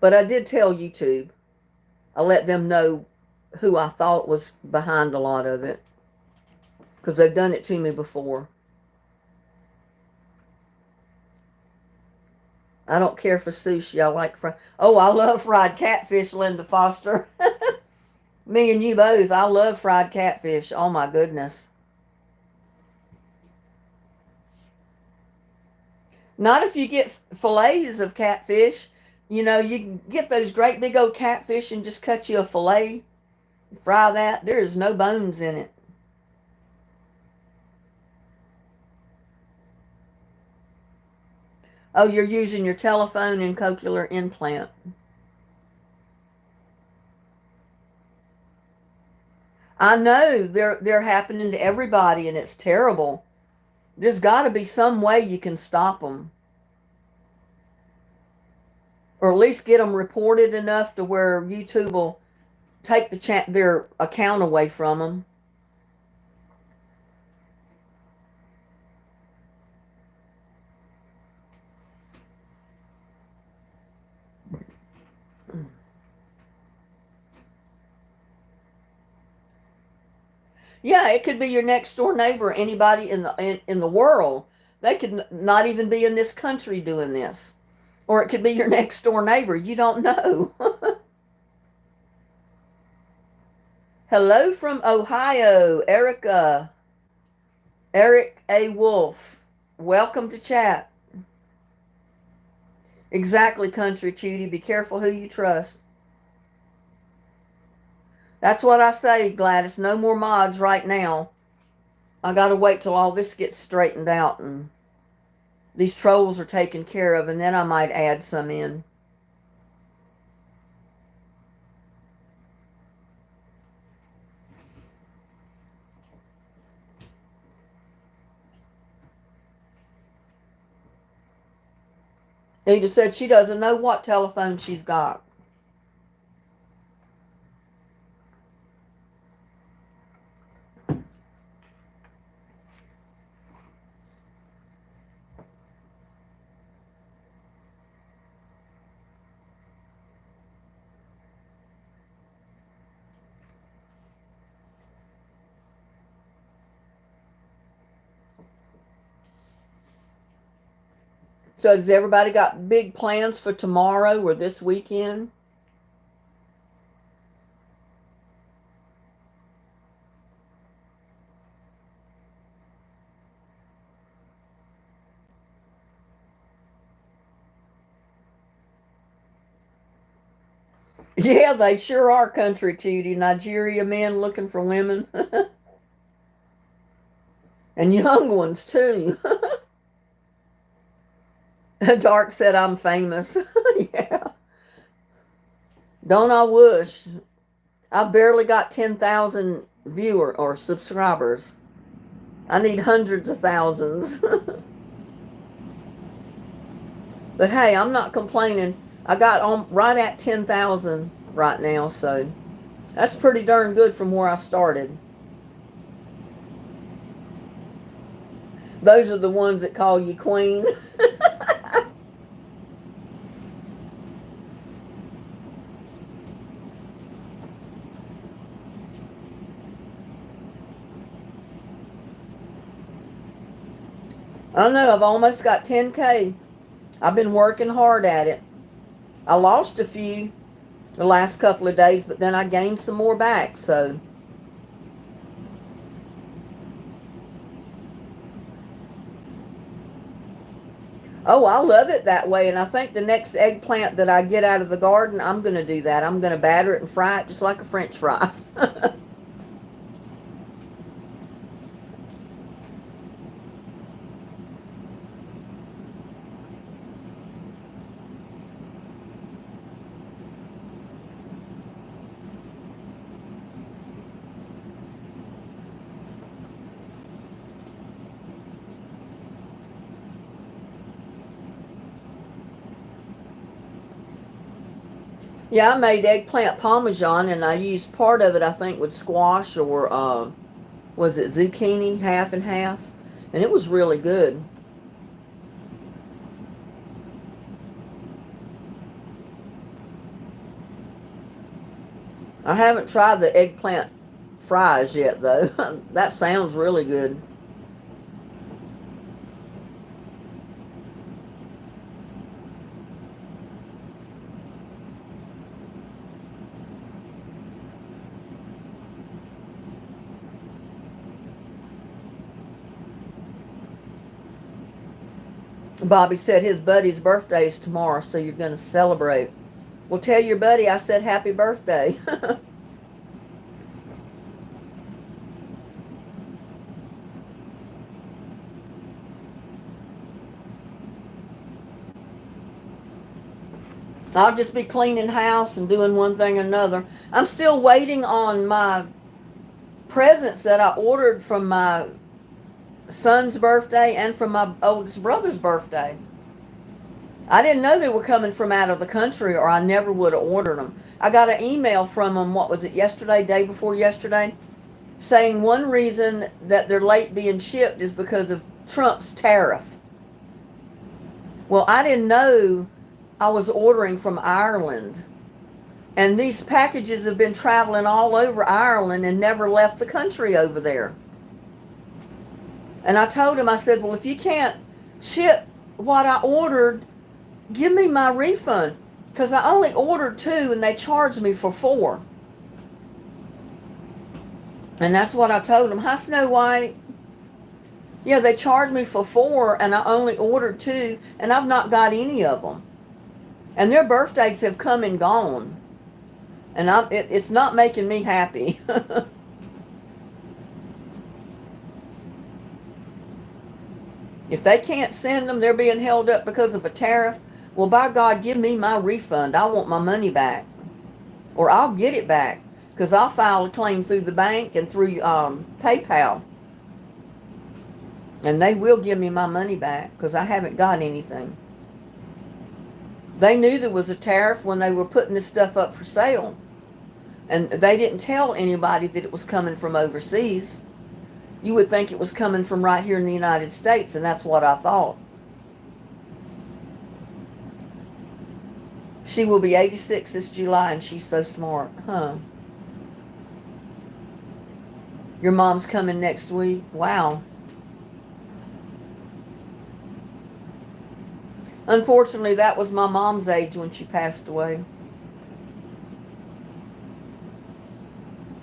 But I did tell YouTube. I let them know who I thought was behind a lot of it, because they've done it to me before. I don't care for sushi. I like fried. Oh, I love fried catfish, Linda Foster. Me and you both. I love fried catfish. Oh my goodness. Not if you get fillets of catfish. You know, you can get those great big old catfish and just cut you a fillet. Fry that. There is no bones in it. Oh, you're using your telephone and cochlear implant. I know they're happening to everybody, and it's terrible. There's got to be some way you can stop them, or at least get them reported enough to where YouTube will take their account away from them. Yeah, it could be your next door neighbor, anybody in the world. They could not even be in this country doing this, or it could be your next door neighbor. You don't know. Hello from Ohio, Erica. Eric A. Wolf. Welcome to chat. Exactly, country cutie. Be careful who you trust. That's what I say, Gladys. No more mods right now. I gotta wait till all this gets straightened out and these trolls are taken care of, and then I might add some in. Ada said she doesn't know what telephone she's got. So does everybody got big plans for tomorrow or this weekend? Yeah, they sure are, country cutie. Nigeria men looking for women. And young ones too. Dark said I'm famous. Yeah. Don't I wish? I barely got 10,000 viewer or subscribers. I need hundreds of thousands. But hey, I'm not complaining. I got on right at 10,000 right now, so that's pretty darn good from where I started. Those are the ones that call you queen. I know, I've almost got 10K. I've been working hard at it. I lost a few the last couple of days, but then I gained some more back, so. Oh, I love it that way, and I think the next eggplant that I get out of the garden, I'm going to do that. I'm going to batter it and fry it just like a French fry. Yeah, I made eggplant parmesan, and I used part of it, I think, with squash or was it zucchini, half and half, and it was really good. I haven't tried the eggplant fries yet, though. That sounds really good. Bobby said his buddy's birthday is tomorrow, so you're going to celebrate. Well, tell your buddy I said happy birthday. I'll just be cleaning house and doing one thing or another. I'm still waiting on my presents that I ordered from my son's birthday and from my oldest brother's birthday. I didn't know they were coming from out of the country, or I never would have ordered them. I got an email from them, what was it, yesterday, day before yesterday, saying one reason that they're late being shipped is because of Trump's tariff. Well, I didn't know I was ordering from Ireland. And these packages have been traveling all over Ireland and never left the country over there. And I told him, I said, well, if you can't ship what I ordered, give me my refund. Because I only ordered 2 and they charged me for 4. And that's what I told him. Hi, Snow White. Yeah, they charged me for 4 and I only ordered 2 and I've not got any of them. And their birthdays have come and gone. And it's not making me happy. If they can't send them, they're being held up because of a tariff. Well, by God, give me my refund. I want my money back. Or I'll get it back. Because I'll file a claim through the bank and through PayPal. And they will give me my money back because I haven't got anything. They knew there was a tariff when they were putting this stuff up for sale. And they didn't tell anybody that it was coming from overseas. You would think it was coming from right here in the United States, and that's what I thought. She will be 86 this July, and she's so smart. Huh. Your mom's coming next week? Wow. Unfortunately, that was my mom's age when she passed away.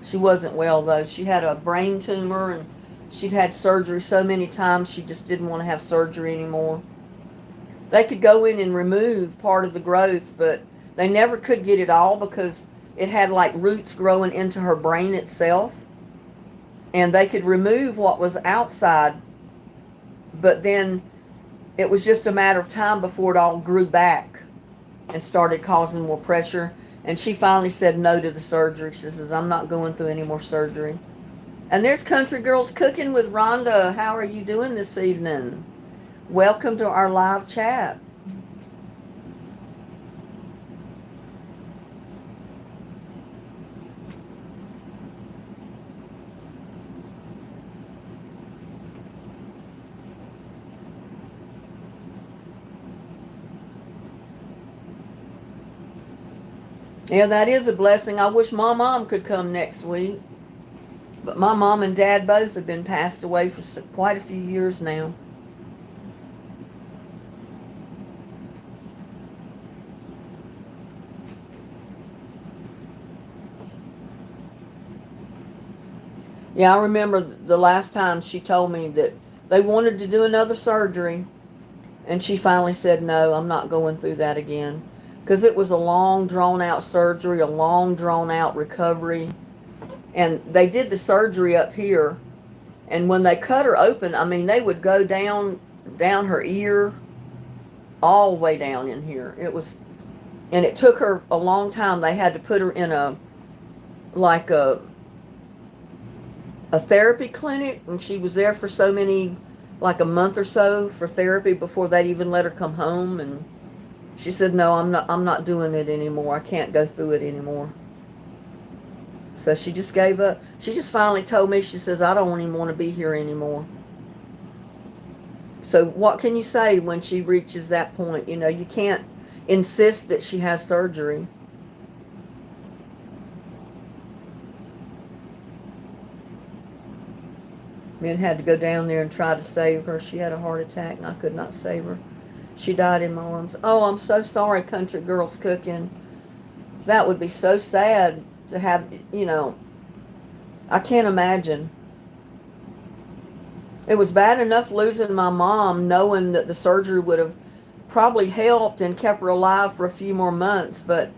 She wasn't well, though. She had a brain tumor, and she'd had surgery so many times she just didn't want to have surgery anymore. They could go in and remove part of the growth, but they never could get it all because it had like roots growing into her brain itself. And they could remove what was outside, but then it was just a matter of time before it all grew back and started causing more pressure. And she finally said no to the surgery. She says, I'm not going through any more surgery. And there's Country Girls Cooking with Rhonda. How are you doing this evening? Welcome to our live chat. Yeah, that is a blessing. I wish my mom could come next week. But my mom and dad both have been passed away for quite a few years now. Yeah, I remember the last time she told me that they wanted to do another surgery. And she finally said, no, I'm not going through that again. Because it was a long, drawn-out surgery, a long, drawn-out recovery. And they did the surgery up here. And when they cut her open, I mean, they would go down her ear, all the way down in here. And it took her a long time. They had to put her in a therapy clinic. And she was there for like a month or so for therapy before they'd even let her come home. And she said, no, I'm not doing it anymore. I can't go through it anymore. So she just gave up. She just finally told me, she says, I don't even want to be here anymore. So what can you say when she reaches that point? You know, you can't insist that she has surgery. Men had to go down there and try to save her. She had a heart attack and I could not save her. She died in my arms. Oh, I'm so sorry, Country Girls Cooking. That would be so sad to have, you know, I can't imagine. It was bad enough losing my mom, knowing that the surgery would have probably helped and kept her alive for a few more months. But,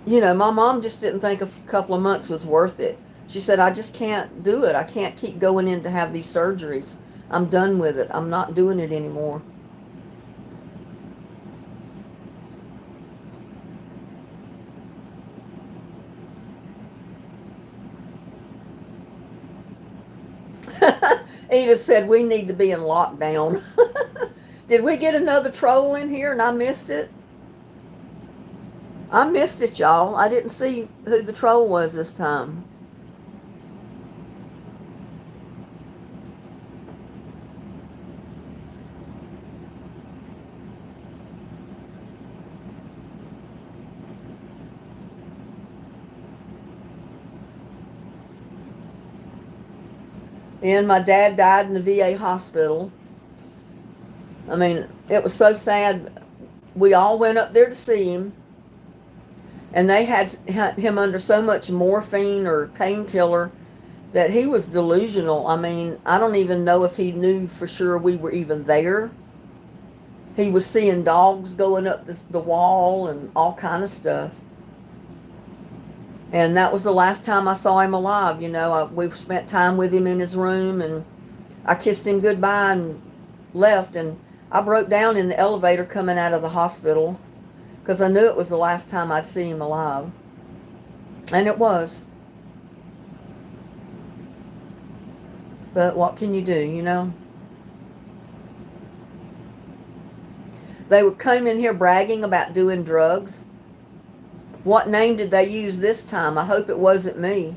you know, my mom just didn't think a couple of months was worth it. She said, I just can't do it. I can't keep going in to have these surgeries. I'm done with it. I'm not doing it anymore. Edith said we need to be in lockdown. Did we get another troll in here and I missed it? I missed it, y'all. I didn't see who the troll was this time. And my dad died in the VA hospital. I mean, it was so sad. We all went up there to see him, and they had him under so much morphine or painkiller that he was delusional. I mean, I don't even know if he knew for sure we were even there. He was seeing dogs going up the wall and all kind of stuff. And that was the last time I saw him alive. You know, we spent time with him in his room, and I kissed him goodbye and left. And I broke down in the elevator coming out of the hospital because I knew it was the last time I'd see him alive. And it was. But what can you do, you know? They came in here bragging about doing drugs. What name did they use this time? I hope it wasn't me.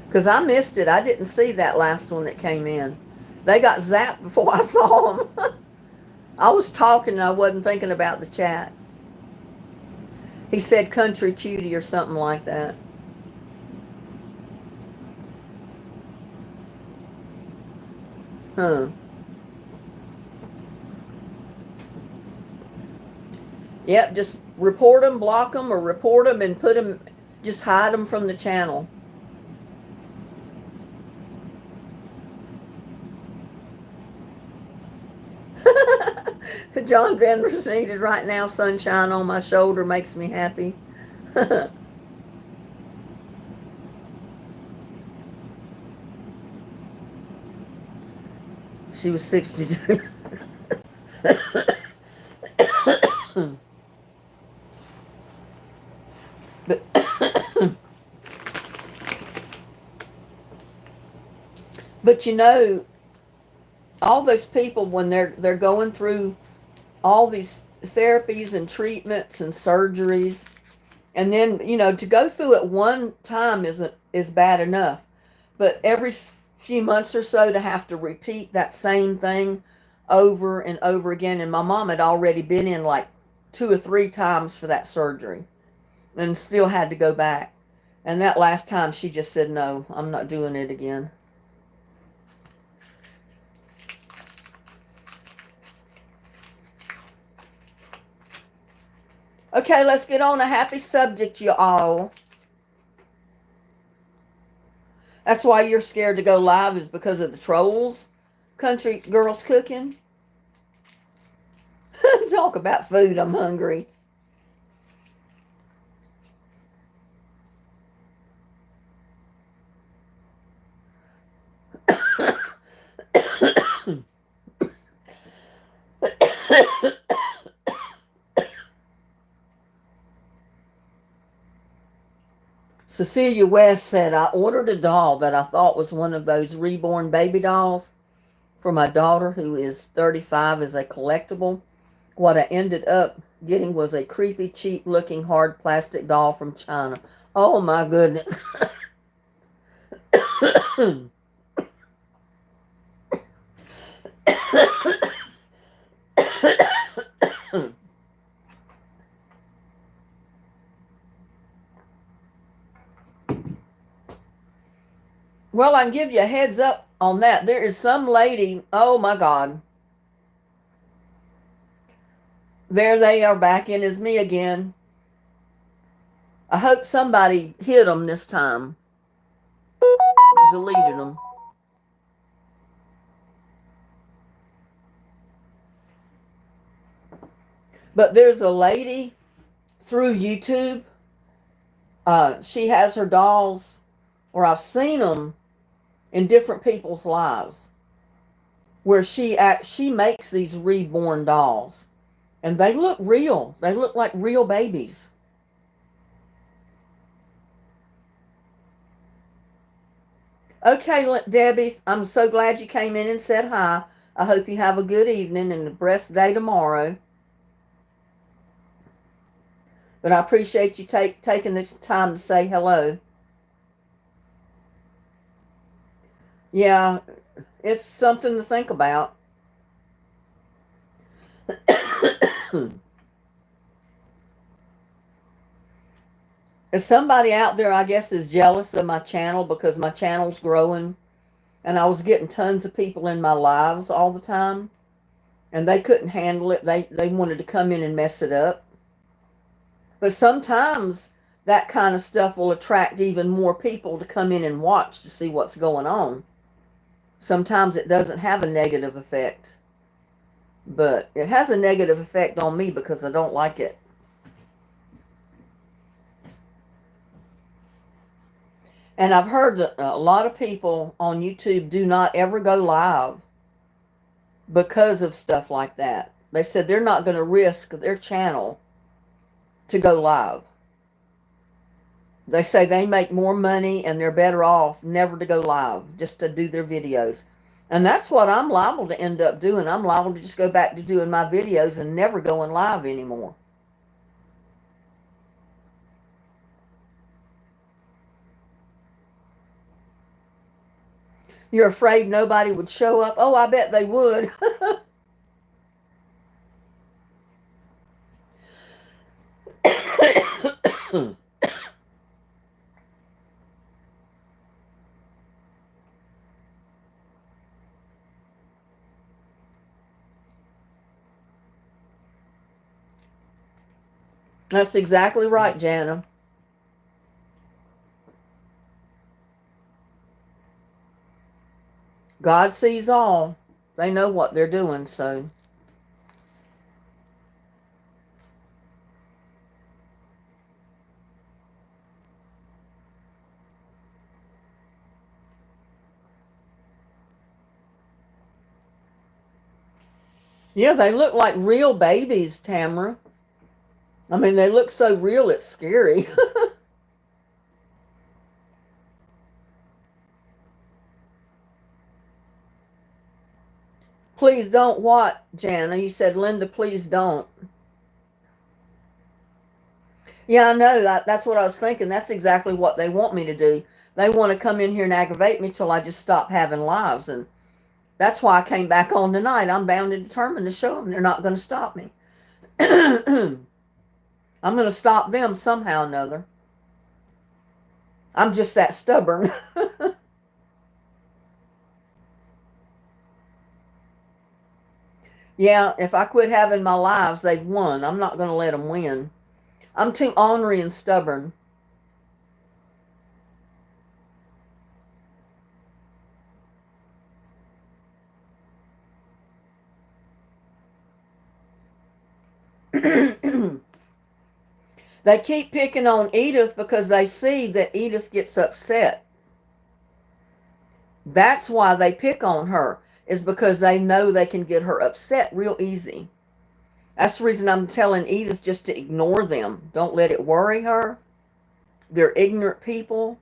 Because I missed it. I didn't see that last one that came in. They got zapped before I saw them. I was talking and I wasn't thinking about the chat. He said country cutie or something like that. Huh. Yep, just report them, block them, or report them and put them, just hide them from the channel. John Vendor's needed right now. Sunshine on my shoulder makes me happy. She was 62. But you know, all those people when they're going through all these therapies and treatments and surgeries, and then you know to go through it one time is bad enough, but every few months or so to have to repeat that same thing over and over again. And my mom had already been in like 2 or 3 times for that surgery and still had to go back. And that last time she just said, no, I'm not doing it again. Okay, let's get on a happy subject, you all. That's why you're scared to go live, is because of the trolls. Country girls cooking. Talk about food, I'm hungry. Cecilia West said, I ordered a doll that I thought was one of those reborn baby dolls for my daughter, who is 35, as a collectible. What I ended up getting was a creepy, cheap-looking, hard plastic doll from China. Oh, my goodness. Well, I can give you a heads up on that. There is some lady, oh my God. There they are back in as me again. I hope somebody hit them this time. Deleted them. But there's a lady through YouTube. She has her dolls, or I've seen them in different people's lives, where she makes these reborn dolls, and they look real. They look like real babies. Okay, Debbie, I'm so glad you came in and said hi. I hope you have a good evening and a blessed day tomorrow. But I appreciate you taking the time to say hello. Yeah, it's something to think about. If somebody out there, I guess, is jealous of my channel because my channel's growing and I was getting tons of people in my lives all the time and they couldn't handle it. They wanted to come in and mess it up. But sometimes that kind of stuff will attract even more people to come in and watch to see what's going on. Sometimes it doesn't have a negative effect, but it has a negative effect on me because I don't like it. And I've heard that a lot of people on YouTube do not ever go live because of stuff like that. They said they're not going to risk their channel to go live. They say they make more money and they're better off never to go live, just to do their videos. And that's what I'm liable to end up doing. I'm liable to just go back to doing my videos and never going live anymore. You're afraid nobody would show up? Oh, I bet they would. That's exactly right, Jana. God sees all. They know what they're doing, so. Yeah, they look like real babies, Tamara. I mean, they look so real, it's scary. Please don't what, Jana? You said, Linda, please don't. Yeah, I know. That's what I was thinking. That's exactly what they want me to do. They want to come in here and aggravate me till I just stop having lives. And that's why I came back on tonight. I'm bound and determined to show them they're not going to stop me. I'm going to stop them somehow or another. I'm just that stubborn. Yeah, if I quit having my lives, they've won. I'm not going to let them win. I'm too ornery and stubborn. They keep picking on Edith because they see that Edith gets upset. That's why they pick on her, is because they know they can get her upset real easy. That's the reason I'm telling Edith just to ignore them. Don't let it worry her. They're ignorant people.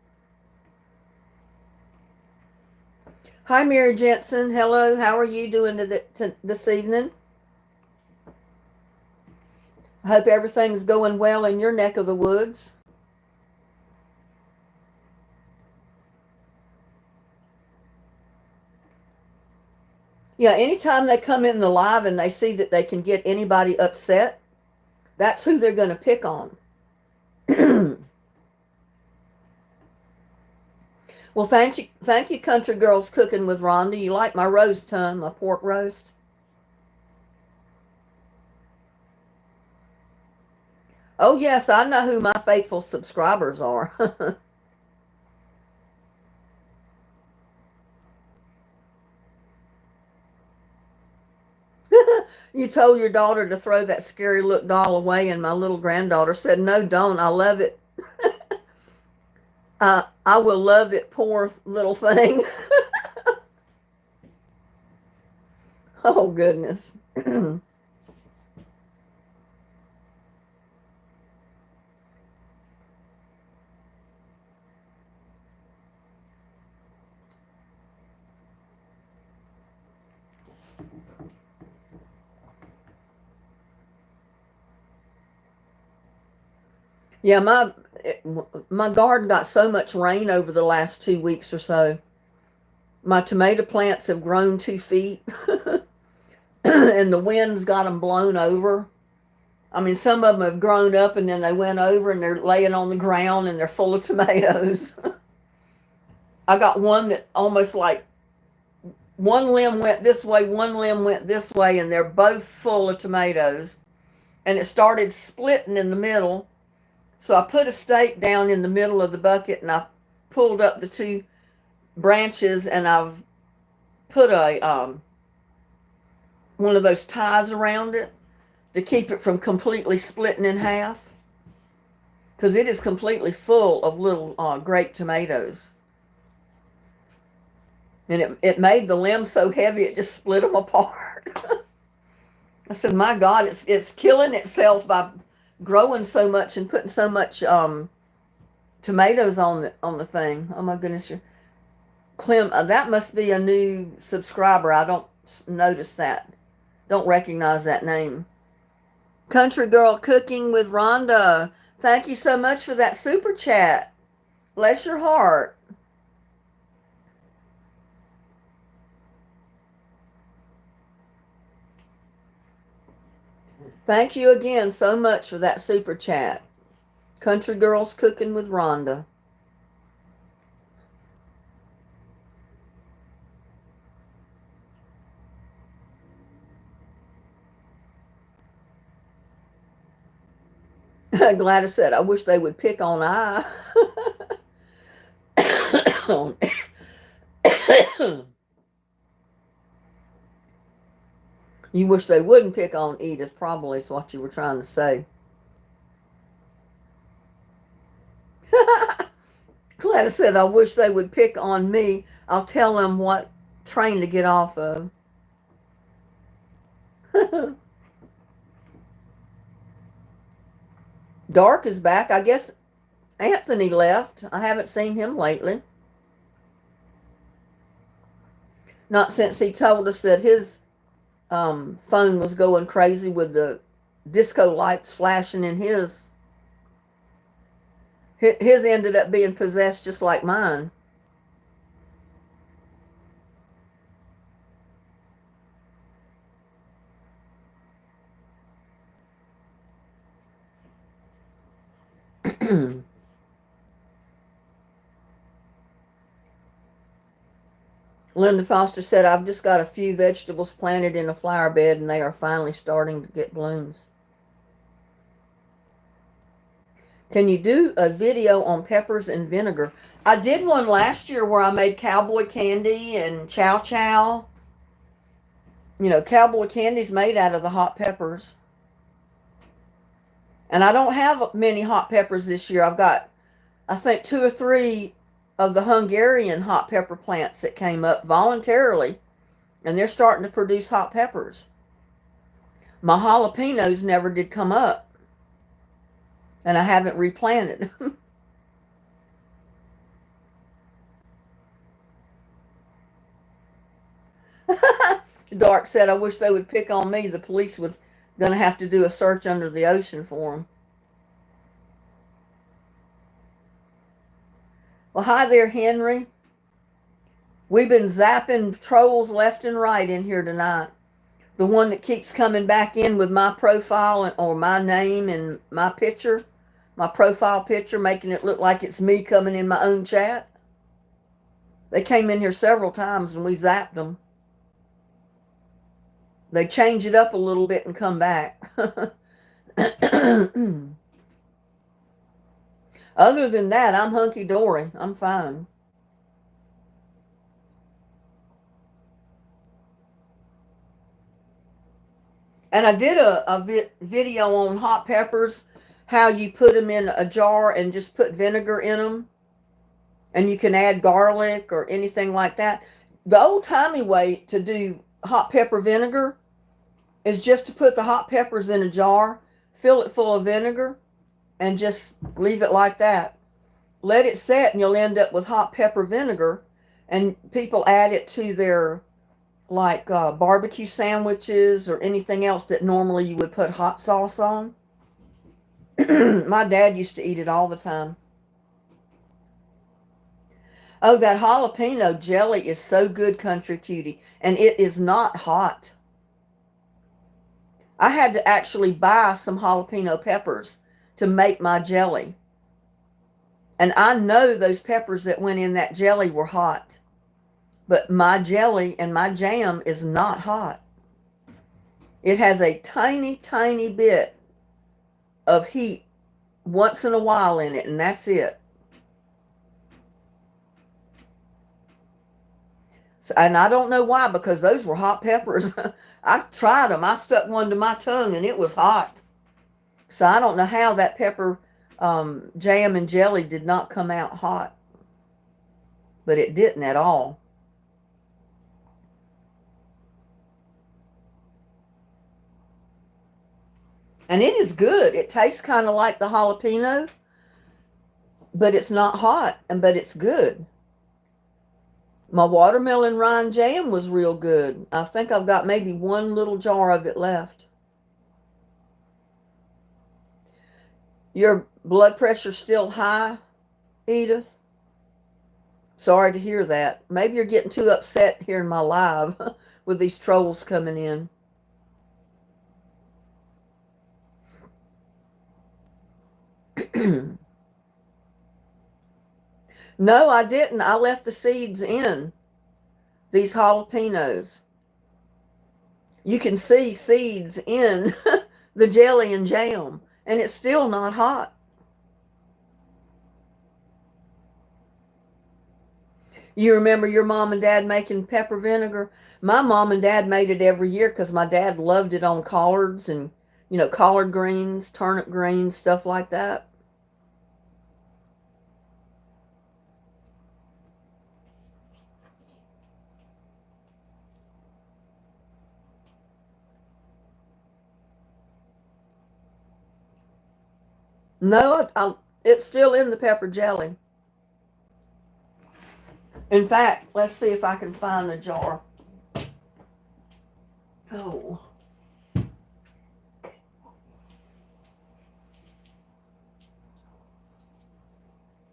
Hi, Mary Jensen. Hello. How are you doing this evening? I hope everything's going well in your neck of the woods. Yeah, anytime they come in the live and they see that they can get anybody upset, that's who they're going to pick on. Well, thank you, Country Girls Cooking with Rhonda. You like my roast, huh? My pork roast? Oh, yes, I know who my faithful subscribers are. You told your daughter to throw that scary look doll away, and my little granddaughter said, no, don't. I love it. I will love it, poor little thing. Oh, goodness. Yeah, my garden got so much rain over the last 2 weeks or so. My tomato plants have grown 2 feet, and the wind's got them blown over. I mean, some of them have grown up and then they went over and they're laying on the ground and they're full of tomatoes. I got one that almost like one limb went this way, one limb went this way, and they're both full of tomatoes. And it started splitting in the middle. So I put a stake down in the middle of the bucket and I pulled up the two branches and I've put a one of those ties around it to keep it from completely splitting in half, because it is completely full of little grape tomatoes. And it made the limbs so heavy it just split them apart. I said, my God, it's killing itself by growing so much and putting so much tomatoes on the thing. Oh my goodness, Clem, that must be a new subscriber. I don't notice that. Don't recognize that name. Country Girl Cooking with Rhonda. Thank you so much for that super chat. Bless your heart. Thank you again so much for that super chat. Country Girls Cooking with Rhonda. Gladys said, I wish they would pick on I. You wish they wouldn't pick on Edith, probably is what you were trying to say. Gladys said, I wish they would pick on me. I'll tell them what train to get off of. Dark is back. I guess Anthony left. I haven't seen him lately. Not since he told us that his phone was going crazy with the disco lights flashing in his. His ended up being possessed just like mine. Linda Foster said, I've just got a few vegetables planted in a flower bed and they are finally starting to get blooms. Can you do a video on peppers and vinegar? I did one last year where I made cowboy candy and chow chow. You know, cowboy candy's made out of the hot peppers. And I don't have many hot peppers this year. I've got, I think, 2 or 3 of the Hungarian hot pepper plants that came up voluntarily. And they're starting to produce hot peppers. My jalapenos never did come up. And I haven't replanted. Dark said, I wish they would pick on me. The police would gonna have to do a search under the ocean for them. Well, hi there, Henry. We've been zapping trolls left and right in here tonight. The one that keeps coming back in with my profile or my name and my picture, my profile picture, making it look like it's me coming in my own chat. They came in here several times and we zapped them. They change it up a little bit and come back. Other than that, I'm hunky-dory. I'm fine. And I did a video on hot peppers, how you put them in a jar and just put vinegar in them. And you can add garlic or anything like that. The old-timey way to do hot pepper vinegar is just to put the hot peppers in a jar, fill it full of vinegar, and just leave it like that. Let it set and you'll end up with hot pepper vinegar. And people add it to their barbecue sandwiches or anything else that normally you would put hot sauce on. My dad used to eat it all the time. Oh, that jalapeno jelly is so good, Country Cutie. And it is not hot. I had to actually buy some jalapeno peppers to make my jelly. And I know those peppers that went in that jelly were hot. But my jelly and my jam is not hot. It has a tiny, tiny bit of heat once in a while in it, and that's it. So, and I don't know why, because those were hot peppers. I tried them. I stuck one to my tongue, and it was hot. So I don't know how that pepper jam and jelly did not come out hot. But it didn't at all. And it is good. It tastes kind of like the jalapeno, but it's not hot, but it's good. My watermelon rind jam was real good. I think I've got maybe one little jar of it left. Your blood pressure's still high, Edith? Sorry to hear that. Maybe you're getting too upset here in my live with these trolls coming in. No, I didn't. I left the seeds in these jalapenos. You can see seeds in the jelly and jam, and it's still not hot. You remember your mom and dad making pepper vinegar? My mom and dad made it every year because my dad loved it on collards and, collard greens, turnip greens, stuff like that. No, it's still in the pepper jelly. In fact, let's see if I can find the jar. Oh.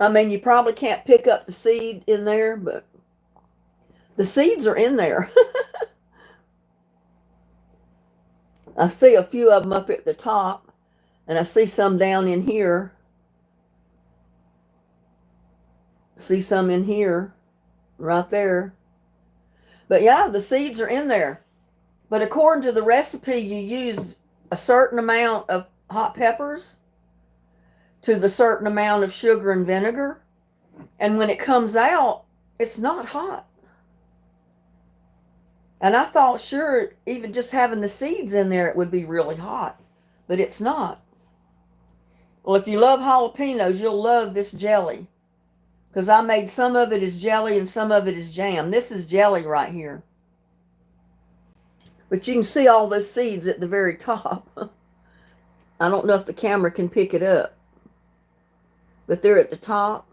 I mean, you probably can't pick up the seed in there, but the seeds are in there. I see a few of them up at the top, and I see some down in here. See some in here, right there. But yeah, the seeds are in there. But according to the recipe, you use a certain amount of hot peppers to the certain amount of sugar and vinegar. And when it comes out, it's not hot. And I thought, sure, even just having the seeds in there, it would be really hot. But it's not. Well, if you love jalapenos, you'll love this jelly. Because I made some of it as jelly and some of it as jam. This is jelly right here. But you can see all those seeds at the very top. I don't know if the camera can pick it up. But they're at the top.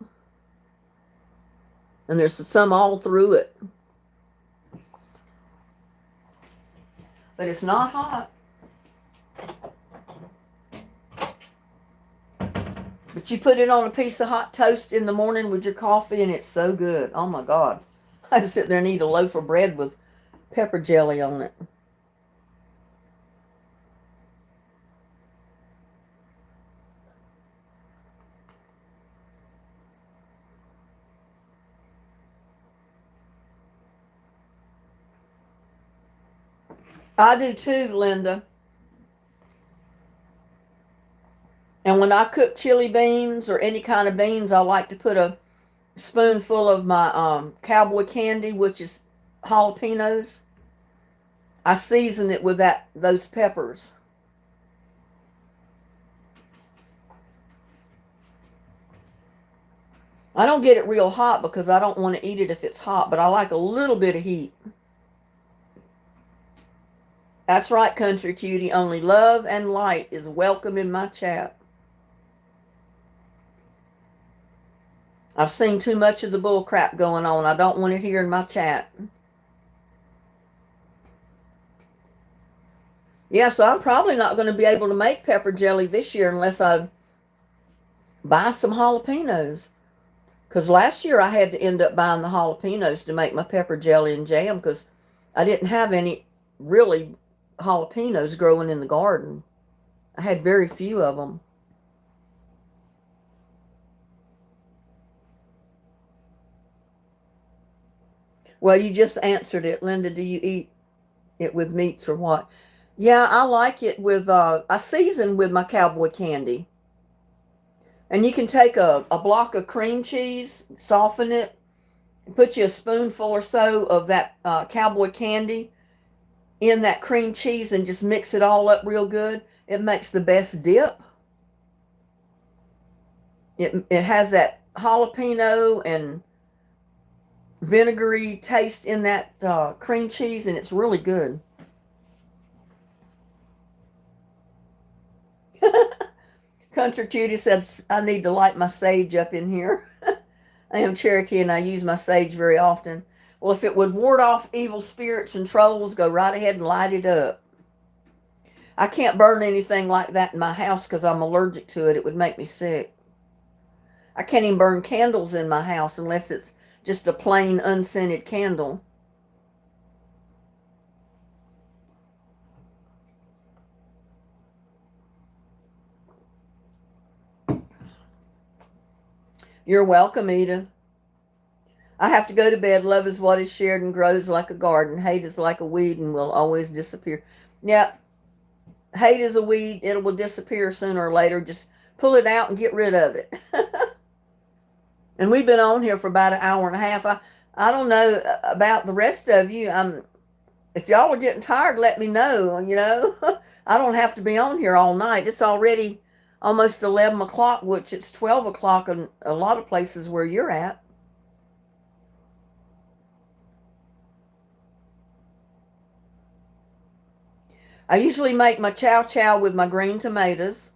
And there's some all through it. But it's not hot. But you put it on a piece of hot toast in the morning with your coffee, and it's so good. Oh my God. I just sit there and eat a loaf of bread with pepper jelly on it. I do too, Linda. And when I cook chili beans or any kind of beans, I like to put a spoonful of my cowboy candy, which is jalapenos. I season it with those peppers. I don't get it real hot because I don't want to eat it if it's hot, but I like a little bit of heat. That's right, Country Cutie. Only love and light is welcome in my chat. I've seen too much of the bull crap going on. I don't want it here in my chat. Yeah, so I'm probably not going to be able to make pepper jelly this year unless I buy some jalapenos. Because last year I had to end up buying the jalapenos to make my pepper jelly and jam because I didn't have any really jalapenos growing in the garden. I had very few of them. Well, you just answered it, Linda. Do you eat it with meats or what? Yeah, I like it with, I season with my cowboy candy. And you can take a block of cream cheese, soften it, and put you a spoonful or so of that cowboy candy in that cream cheese and just mix it all up real good. It makes the best dip. It has that jalapeno and vinegary taste in that cream cheese, and it's really good. Country Cutie says, I need to light my sage up in here. I am Cherokee and I use my sage very often. Well, if it would ward off evil spirits and trolls, go right ahead and light it up. I can't burn anything like that in my house because I'm allergic to it. It would make me sick. I can't even burn candles in my house unless it's just a plain unscented candle. You're welcome, Edith. I have to go to bed. Love is what is shared and grows like a garden. Hate is like a weed and will always disappear. Yeah, hate is a weed. It will disappear sooner or later. Just pull it out and get rid of it. And we've been on here for about an hour and a half. I don't know about the rest of you. If y'all are getting tired, let me know. I don't have to be on here all night. It's already almost 11 o'clock, which it's 12 o'clock in a lot of places where you're at. I usually make my chow chow with my green tomatoes.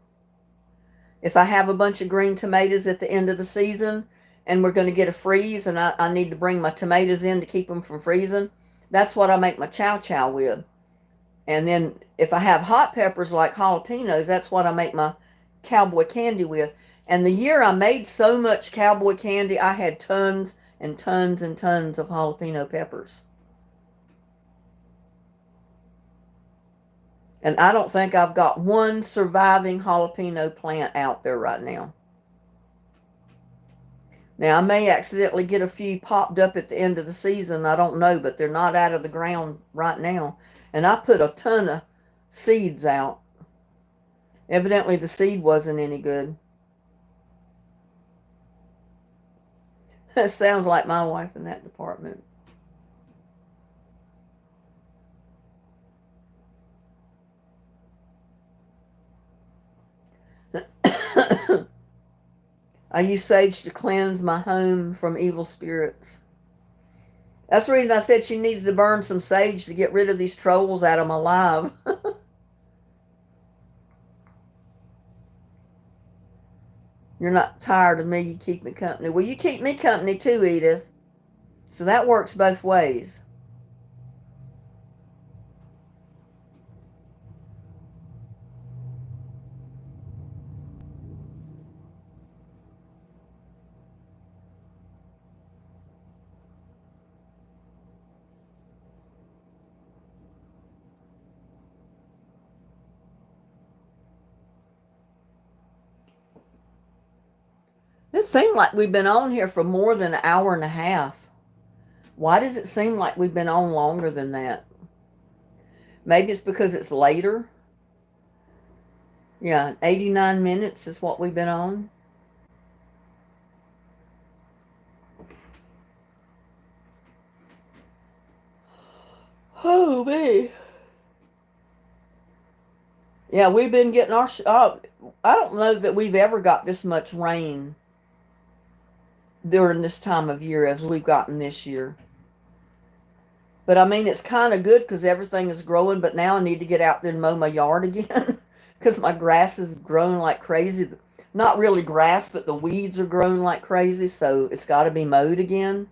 If I have a bunch of green tomatoes at the end of the season and we're going to get a freeze and I need to bring my tomatoes in to keep them from freezing, that's what I make my chow chow with. And then if I have hot peppers like jalapenos, that's what I make my cowboy candy with. And the year I made so much cowboy candy, I had tons and tons and tons of jalapeno peppers. And I don't think I've got one surviving jalapeno plant out there right now. Now, I may accidentally get a few popped up at the end of the season. I don't know, but they're not out of the ground right now. And I put a ton of seeds out. Evidently, the seed wasn't any good. That sounds like my wife in that department. I use sage to cleanse my home from evil spirits. That's the reason I said she needs to burn some sage to get rid of these trolls out of my life. You're not tired of me, you keep me company. Well, you keep me company too, Edith. So that works both ways. It seemed like we've been on here for more than an hour and a half. Why does it seem like we've been on longer than that? Maybe it's because it's later. Yeah, 89 minutes is what we've been on. Oh, man. Yeah, we've been getting our... I don't know that we've ever got this much rain during this time of year as we've gotten this year. But I mean, it's kind of good because everything is growing, but now I need to get out there and mow my yard again because my grass is growing like crazy. Not really grass, but the weeds are growing like crazy, so it's got to be mowed again.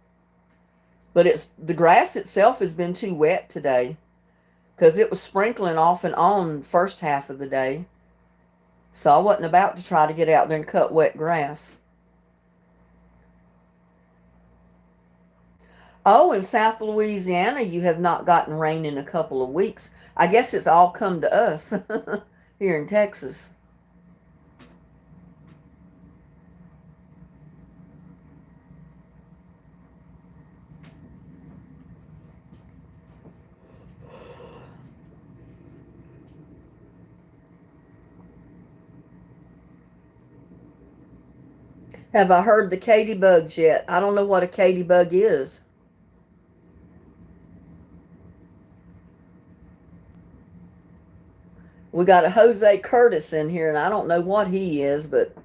But the grass itself has been too wet today because it was sprinkling off and on the first half of the day. So I wasn't about to try to get out there and cut wet grass. Oh, in South Louisiana, you have not gotten rain in a couple of weeks. I guess it's all come to us here in Texas. Have I heard the Katy bugs yet? I don't know what a Katy bug is. We got a Jose Curtis in here, and I don't know what he is, but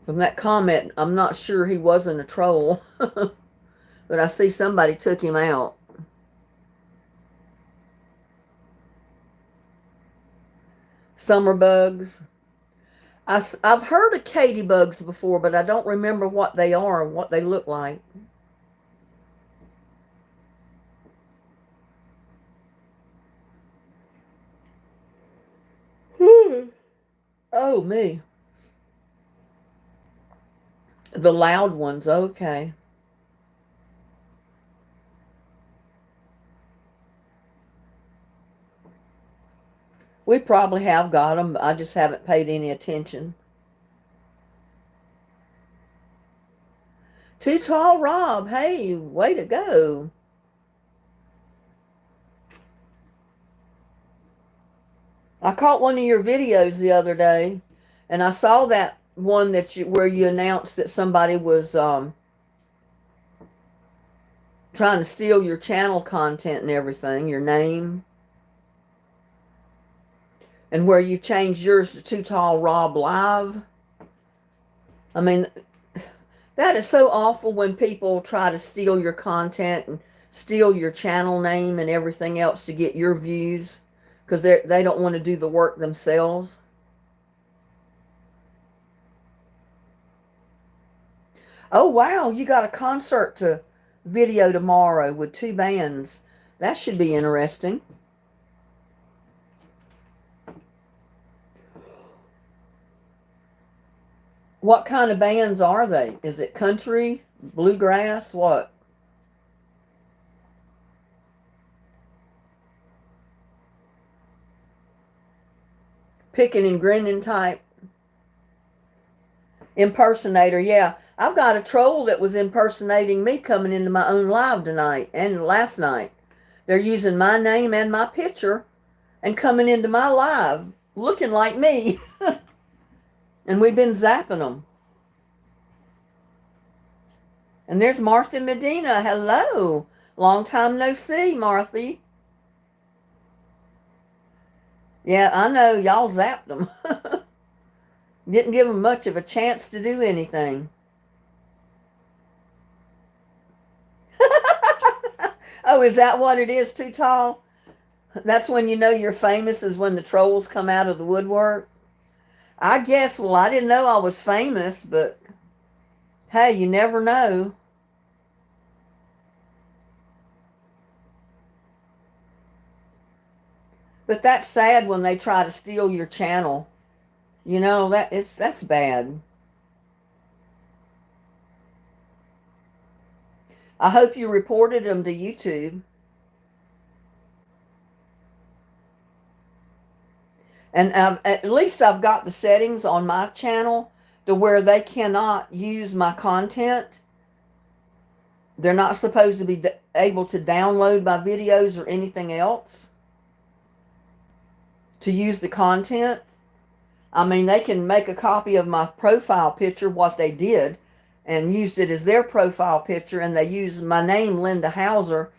from that comment, I'm not sure he wasn't a troll. But I see somebody took him out. Summer bugs. I've heard of Katy bugs before, but I don't remember what they are and what they look like. Oh, me. The loud ones, okay. We probably have got them. I just haven't paid any attention. Too Tall Rob, hey, way to go. I caught one of your videos the other day, and I saw that one where you announced that somebody was trying to steal your channel content and everything, your name, and where you changed yours to Too Tall Rob Live. I mean, that is so awful when people try to steal your content and steal your channel name and everything else to get your views because they don't want to do the work themselves. Oh, wow, you got a concert to video tomorrow with 2 bands. That should be interesting. What kind of bands are they? Is it country, bluegrass, what? Picking and grinning type? Impersonator, yeah. I've got a troll that was impersonating me coming into my own live tonight and last night. They're using my name and my picture and coming into my live looking like me. And we've been zapping them. And there's Martha Medina. Hello. Long time no see, Martha. Yeah, I know. Y'all zapped them. Didn't give them much of a chance to do anything. Oh, is that what it is, Too Tall? That's when you know you're famous, is when the trolls come out of the woodwork? I guess, well, I didn't know I was famous, but hey, you never know. But that's sad when they try to steal your channel. You know, that's bad. I hope you reported them to YouTube. And at least I've got the settings on my channel to where they cannot use my content. They're not supposed to be able to download my videos or anything else to use the content. I mean, they can make a copy of my profile picture, what they did, and used it as their profile picture, and they used my name, Linda Hauser,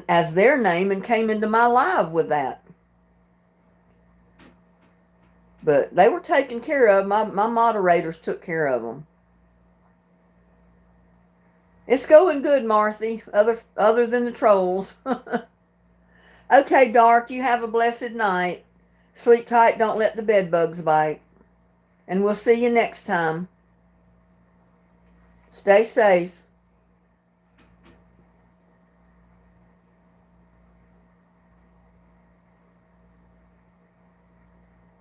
as their name and came into my live with that. But they were taken care of. My moderators took care of them. It's going good, Marthy, other than the trolls. Okay, Dark, you have a blessed night. Sleep tight, don't let the bed bugs bite. And we'll see you next time. Stay safe.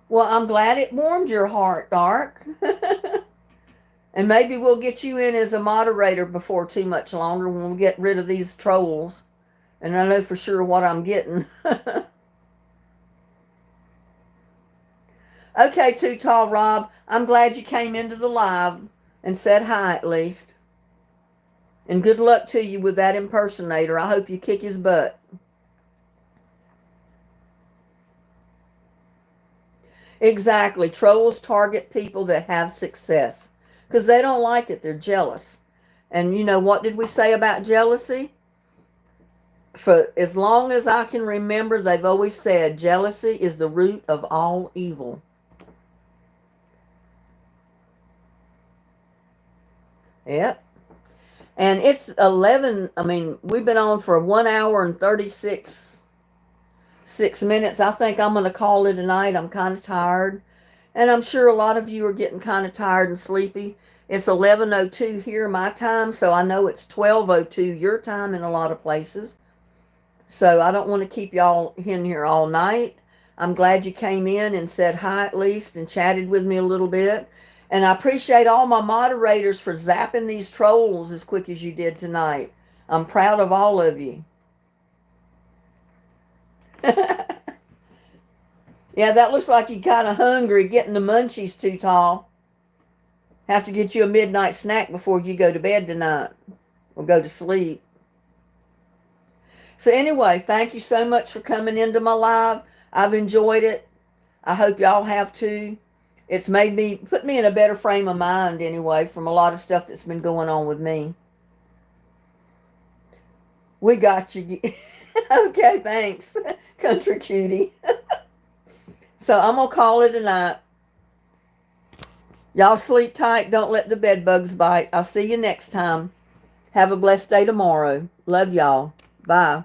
Well, Well, I'm glad it warmed your heart, Dark. And maybe we'll get you in as a moderator before too much longer when we get rid of these trolls. And I know for sure what I'm getting. Okay, Too Tall Rob, I'm glad you came into the live and said hi at least. And good luck to you with that impersonator. I hope you kick his butt. Exactly. Trolls target people that have success because they don't like it. They're jealous. And you know, what did we say about jealousy? For as long as I can remember, they've always said jealousy is the root of all evil. Yep. And it's 11. I mean, we've been on for 1 hour and 36 minutes. I think I'm going to call it a night. I'm kind of tired. And I'm sure a lot of you are getting kind of tired and sleepy. It's 11:02 here, my time, so I know it's 12:02 your time in a lot of places. So I don't want to keep y'all in here all night. I'm glad you came in and said hi at least and chatted with me a little bit. And I appreciate all my moderators for zapping these trolls as quick as you did tonight. I'm proud of all of you. Yeah, that looks like you're kind of hungry, getting the munchies Too Tall. Have to get you a midnight snack before you go to bed tonight or go to sleep. So anyway, thank you so much for coming into my live. I've enjoyed it. I hope y'all have too. It's put me in a better frame of mind anyway from a lot of stuff that's been going on with me. We got you. Okay, thanks, country cutie. So I'm going to call it a night. Y'all sleep tight. Don't let the bed bugs bite. I'll see you next time. Have a blessed day tomorrow. Love y'all. Bye.